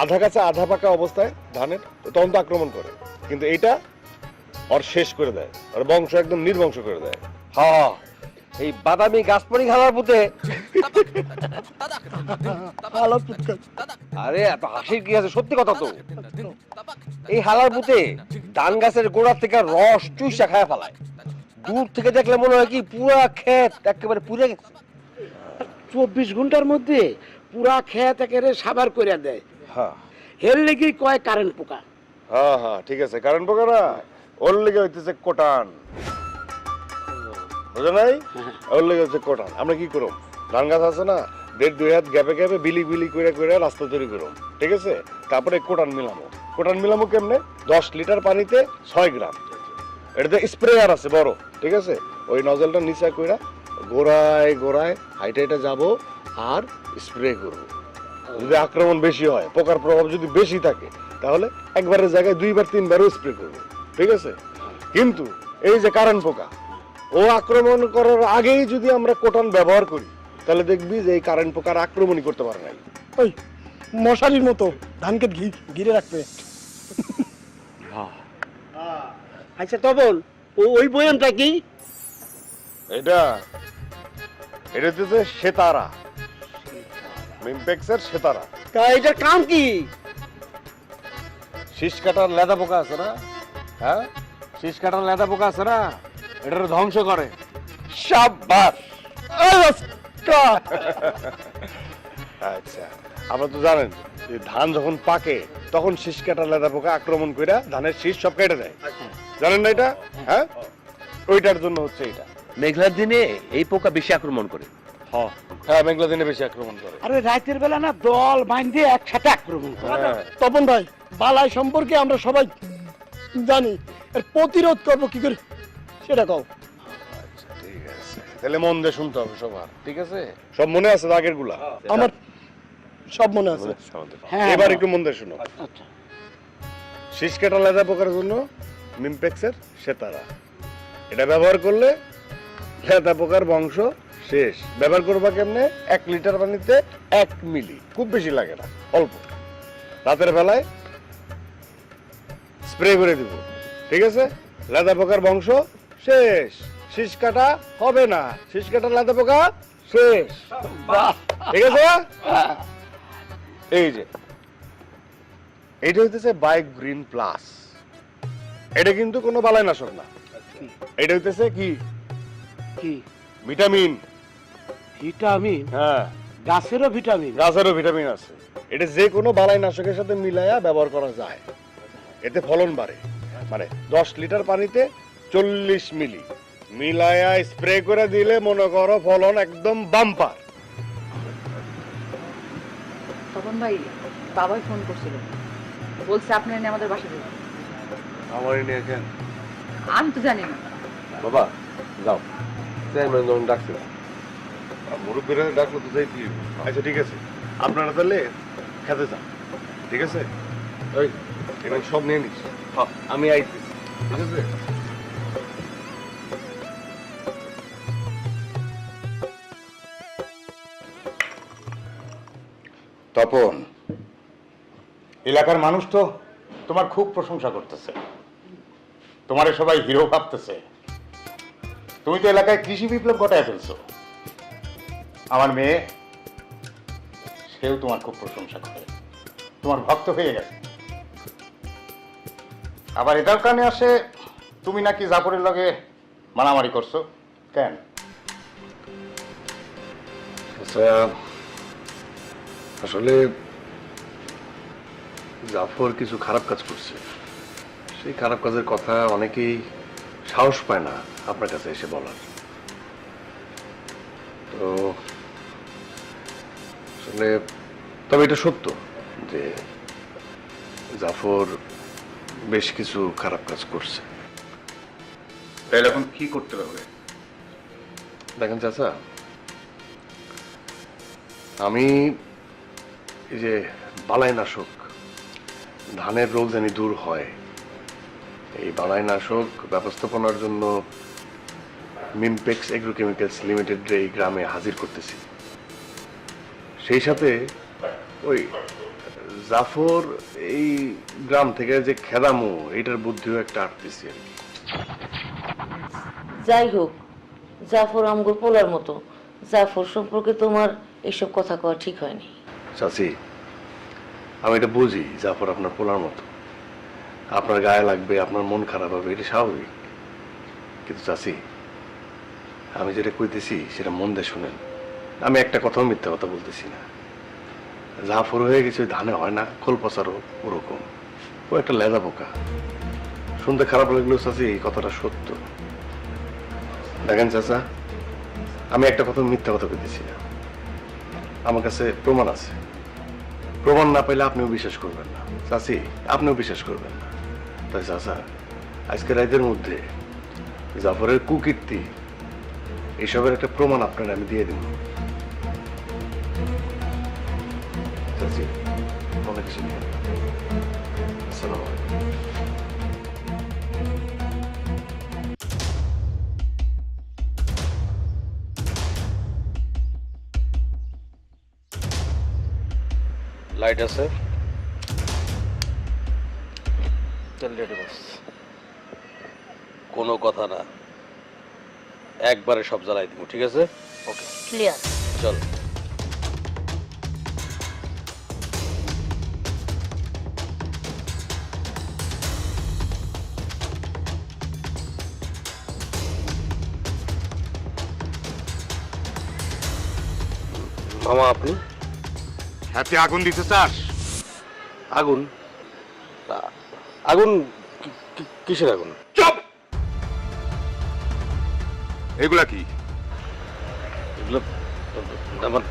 আধা কাঁচা আধা পাকা অবস্থায় ধানের তখন তো আক্রমণ করে, কিন্তু এটা ওর শেষ করে দেয়, ওর বংশ একদম নির্বংশ করে দেয়। হ্যাঁ, এই বাদামি গাছ পরি খাওয়ার পুঁতে। আরে এত হাসির কি আছে, সত্যি কথা তো। এই হালার পুঁতে ধান গাছের গোড়া থেকে রস চুষা খায় ফেলায়। দূর থেকে দেখলে মনে হয় কি পুরা ক্ষেত একেবারে পুড়ে গেছে। 24 ঘন্টার মধ্যে পুরা খেত একেবারে সাবার করে দেয়। হ্যাঁ এর লেগে কয় কারেন্ট পোকা। হ্যাঁ হ্যাঁ ঠিক আছে, কারণ পোকা না, ওর লেগে হইতেছে কোটান, বুঝো নাই? ওর লেগে হচ্ছে কোটান। আমরা কি করব, ধান গাছ আছে না, 1.5-2 হাত গ্যাপে গ্যাপে বিলি বিলি করে করে রাস্তা তৈরি করব, ঠিক আছে? তারপরে কোটান মিলামো। কোটান মিলামো কেমনে? 10 লিটার পানিতে 6 গ্রাম। এটাতে স্প্রেয়ার আছে বড়, ঠিক আছে? ওই নজলটা নিচে কইরা গোড়ায় গোড়ায় হাইটে হাইটে যাবো আর স্প্রে করবো। যদি আক্রমণ বেশি হয়, পোকার প্রভাব যদি বেশি থাকে, তাহলে একবারের জায়গায় 2-3বারও স্প্রে করবো, ঠিক আছে? কিন্তু এই যে কারেন্ট পোকা, ও আক্রমণ করার আগেই যদি আমরা কোটান ব্যবহার করি, তাহলে দেখবি যে এই কারেন্ট পোকার আক্রমণই করতে পারে নাই। ওই মশারির মতো ধানকে ঘিরে রাখবে। আচ্ছা তবল, ওই বয়ানটা কি? এটা হচ্ছে সেতারা, মিমপেক্সের সেতারা। এটার কাম কি? শীষ কাটার লেদা পোকা আছে না, হ্যাঁ, শীষ কাটার লেদা পোকা আছে না, এটার ধ্বংস করে। সাবাস। আচ্ছা, আপনারা তো জানেন যে ধান যখন পাকে তখন শীষ কাটার লেদা পোকা আক্রমণ করে ধানের শীষ সব কেটে দেয়, জানেন না এটা? হ্যাঁ, ওইটার জন্য হচ্ছে এটা। মেঘলার দিনে এই পোকা বেশি আক্রমণ করে। হ্যাঁ, মেঘলা দিনে বেশি আক্রমণ করে। আরে রাতের বেলা না দল বাইন্ধে একসাথে আক্রমণ করে। হ্যাঁ। তপন ভাই, বালাই সম্পর্কে আমরা সবাই জানি, এর প্রতিরোধ করবো কি করে সেটা কও। আচ্ছা ঠিক আছে, তাহলে মন দিয়ে শুনতে হবে সবার, ঠিক আছে? সব মনে আছে আগের গুলা? আমার সব মনে আছে। হ্যাঁ, এবার একটু মন দিয়ে শুনো। শীষ কাটা লেদা পোকার জন্য মিমপেক্সের সেতারা, এটা ব্যবহার করলে লেদা পোকার বংশ শেষ। ব্যবহার করবা কেমনে? 1 লিটার পানিতে 1 মিলি, খুব বেশি লাগে না, অল্প। রাতের বেলায় স্প্রে করে দিব, ঠিক আছে? লেদা পোকার বংশ শেষ, শীষ কাটা হবে না, শীষ কাটা লেদা পোকা শেষ, ঠিক আছে? এই যে এইটা হইতেছে বাইক গ্রিন প্লাস। এটা কিন্তু কোনো বালাইনাশক না, এটা হইতেছে কি কি? ভিটামিন। ভিটামিন? হ্যাঁ, গাছেরও ভিটামিন। গাছেরও ভিটামিন আছে। এটা যে কোনো বালাইনাশকের সাথে মিলাইয়া ব্যবহার করা যায়, এতে ফলন বাড়ে। মানে 10 লিটার পানিতে 40 মিলি মিলাইয়া স্প্রে করে দিলে মনে করো ফলন একদম বাম্পার। তপন ভাই, বাবাই ফোন করছিল, বলছে আপনারা নিয়ে আমাদের বাসা যাবেন। আমার নিয়ে কেন? আমি তো জানি না। বাবা যাও, চেয়ারম্যান যখন ডাকছিল, মুরব্বীরা ডাকলো তো যাই। আচ্ছা ঠিক আছে, আপনারা তাহলে খেতে যান, ঠিক আছে? ওই এবার সব নিয়ে নিস, আমি আইতেছি, ঠিক আছে? তপন, এলাকার মানুষ তো তোমার খুব প্রশংসা করতেছে। তোমারে সবাই হিরো ভাবতেছে। তুমি তো এলাকায় কৃষি বিপ্লব ঘটায় ফেলছো। আমার মেয়ে, সেও তোমার খুব প্রশংসা করে, তোমার ভক্ত হয়ে গেছে। আবার এটার কারণে আসে তুমি নাকি জাফরের লগে মারামারি করছো। কেন? আচ্ছা, আসলে জাফর কিছু খারাপ কাজ করছে। সেই খারাপ কাজের কথা অনেকেই সাহস পায় না আপনার কাছে এসে বলার। তো আসলে তবে এটা সত্য যে জাফর বেশ কিছু খারাপ কাজ করছে। তাহলে এখন কি করতে হবে? দেখেন চাচা, আমি এই যে বালাইনাশক, ধানের রোগ জানি দূর হয়, এই বালাইনাশক ব্যবস্থাপনার জন্য মিমপেক্স এগ্রোকেমিক্যালস লিমিটেড এই গ্রামে হাজির করতেছি। সেই সাথে ওই জাফর এই গ্রাম থেকে যে খেদামো এইটার বুদ্ধিও একটা আটতেছি আর কি। যাই হোক, জাফর আমগুর পোলার মতো। জাফর সম্পর্কে তোমার এইসব কথা কওয়া ঠিক হয়নি। চাচি, আমি এটা বুঝি জাফর আপনার পোলার মতো, আপনার গায়ে লাগবে, আপনার মন খারাপ হবে, এটা স্বাভাবিক। কিন্তু চাচি, আমি যেটা কইতেছি সেটা মন দিয়ে শুনেন। আমি একটা কথাও মিথ্যা কথা বলতেছি না। জাফর হয়ে গেছে ওই ধানে হয় না খোল পচারও ওরকম, ও একটা লেজা পোকা। শুনতে খারাপ লাগলেও চাচি এই কথাটা সত্য। দেখেন চাচা, আমি একটা কথা মিথ্যা কথা কইতেছি না, আমার কাছে প্রমাণ আছে। প্রমাণ না পাইলে আপনিও বিশ্বাস করবেন না চাচি, আপনিও বিশ্বাস করবেন না। তাই চাচা, আজকে রাতের মধ্যে জাফরের কুকীর্তি এসবের একটা প্রমাণ আপনার আমি দিয়ে দিব। চাচি, মনে কিছু নেই। আসসালামু আলাইকুম। লাইট আছে? কোনো কথা না, একবারে সব জ্বালাই দিব, ঠিক আছে? ওকে, ক্লিয়ার। চল। মামা, আপনি হাতে আগুন দিতে চাস? আগুন? আগুন? কিসের আগুন? চুপ! এগুলা কি? এগুলো আমার।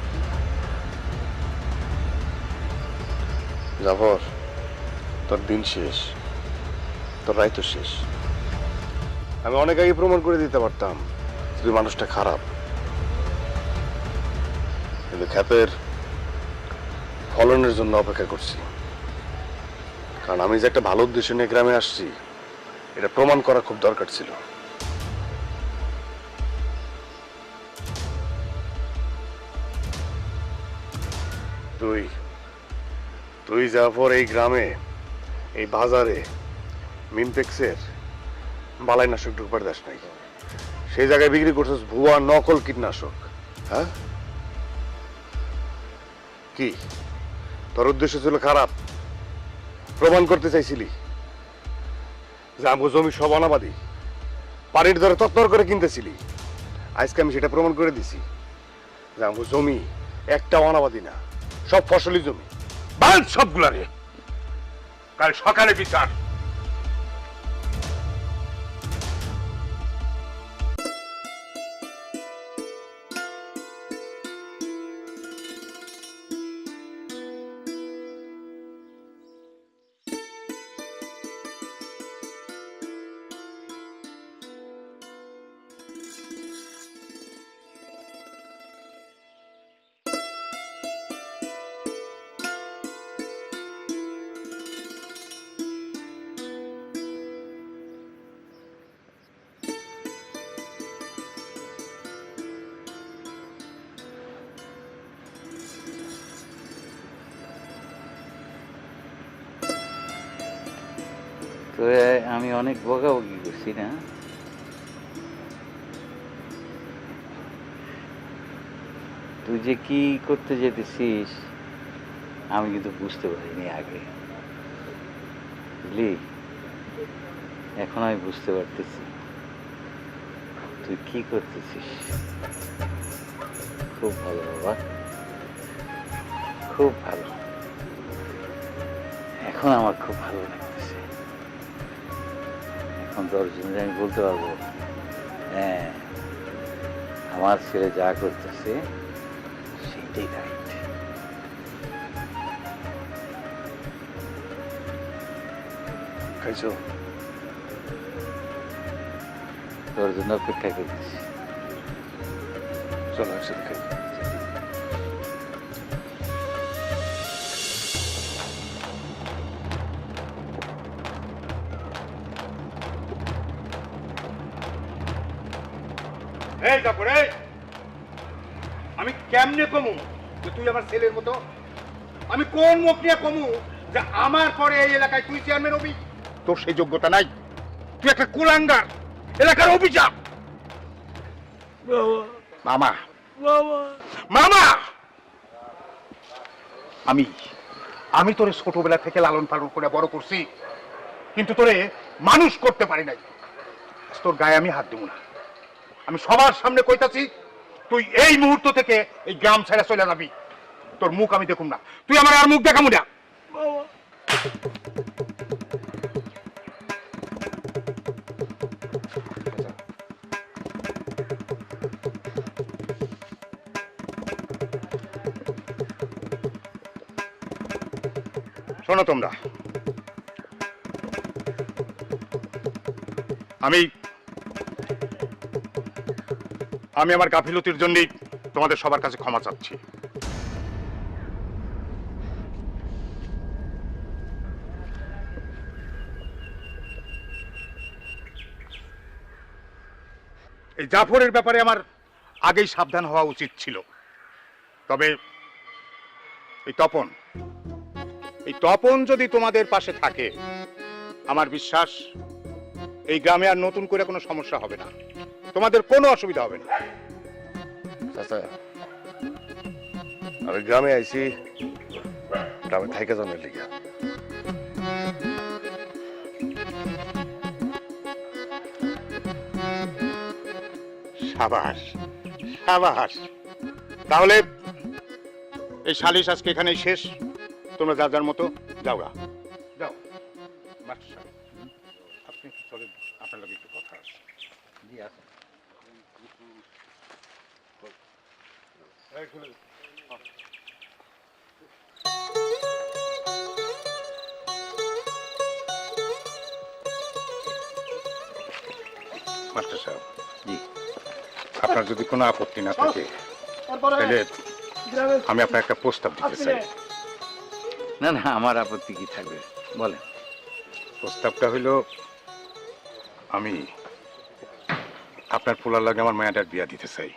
জাফর, তোর দিন শেষ, তোর রায় তো শেষ। আমি অনেক আগে প্রমাণ করে দিতে পারতাম তুই মানুষটা খারাপ, কিন্তু ক্ষেতের ফলনের জন্য অপেক্ষা করছি। কারণ আমি যে একটা ভালো উদ্দেশ্য নিয়ে গ্রামে আসছি এটা প্রমাণ করা খুব দরকার ছিল। তুই তুই জাফর এই গ্রামে, এই বাজারে মিমপেক্সের বালাইনাশক ঢুকবার দাস নাই। সেই জায়গায় বিক্রি করছিস ভুয়া নকল কীটনাশক। হ্যাঁ, কি তোর উদ্দেশ্য ছিল খারাপ? প্রমাণ করতে চাইছিলি যে আমগো জমি সব অনাবাদী, পানির দরে তত্তর করে কিনতেছিলি। আজকে আমি সেটা প্রমাণ করে দিছি যে আমগো জমি একটা অনাবাদী না, সব ফসলি জমি। বাল সবগুলারে, কাল সকালে বিচার। তো আমি অনেক বকাবকি করছি না? তুই যে কি করতে যেতেছিস আমি কিন্তু বুঝতে পারিনি আগে, বুঝলি? এখন আমি বুঝতে পারতেছি তুই কি করতেছিস। খুব ভালো বাবা, খুব ভালো। এখন আমার খুব ভালো লাগতেছে। এখন তোর জন্য আমি বলতে পারবো, হ্যাঁ আমার ছেলে যা করতেছে সেটাই রাইট। খাইছো? তোর জন্য অপেক্ষা করতেছি। চলো একসাথে খাই। এই তারপর এই আমি কেমনে কমু যে তুই আমার ছেলের মতো? আমি কোন মুখ নিয়ে কমু যে আমার পরে এই এলাকায় তুই চেয়ারম্যান হবি? তোর সেই যোগ্যতা নাই। তুই একটা কুলাঙ্গার, এলাকার অভিশাপ। মামা মামা আমি তোরে ছোটবেলা থেকে লালন পালন করে বড় করছি, কিন্তু তোরে মানুষ করতে পারি নাই। তোর গায়ে আমি হাত দেব না। আমি সবার সামনে কইতাছি, তুই এই মুহূর্ত থেকে এই গ্রাম ছেড়ে চলে যাবি। তোর মুখ আমি দেখুম না, তুই আমার আর মুখ দেখাবো না। শোনো তোমরা, আমি আমার গাফিলতির জন্যই তোমাদের সবার কাছে ক্ষমা চাচ্ছি। এই জাফরের ব্যাপারে আমার আগেই সাবধান হওয়া উচিত ছিল। তবে এই তপন যদি তোমাদের পাশে থাকে, আমার বিশ্বাস এই গ্রামে আর নতুন করে কোনো সমস্যা হবে না, তোমাদের কোনো অসুবিধা হবে না। চাচা, আমি গ্রামে আইছি গ্রামে থাইকা জনের লিগা। সাবাস সাবাস। তাহলে এই সালিশ আজকে এখানেই শেষ। তোমরা যার যার মতো যাও। যাও মাস্টার সাহেব, আপনি একটু চলেন, আপনার লগে একটু কথা আছে। মাস্টার সাহেব, জি, আপনার যদি কোনো আপত্তি না থাকে তাহলে আমি আপনার একটা প্রস্তাব দিতে চাই। না না, আমার আপত্তি কি থাকবে, বলেন। প্রস্তাবটা হইল, আমি আপনার পোলার লাগে আমার মায়াটার বিয়া দিতে চাই।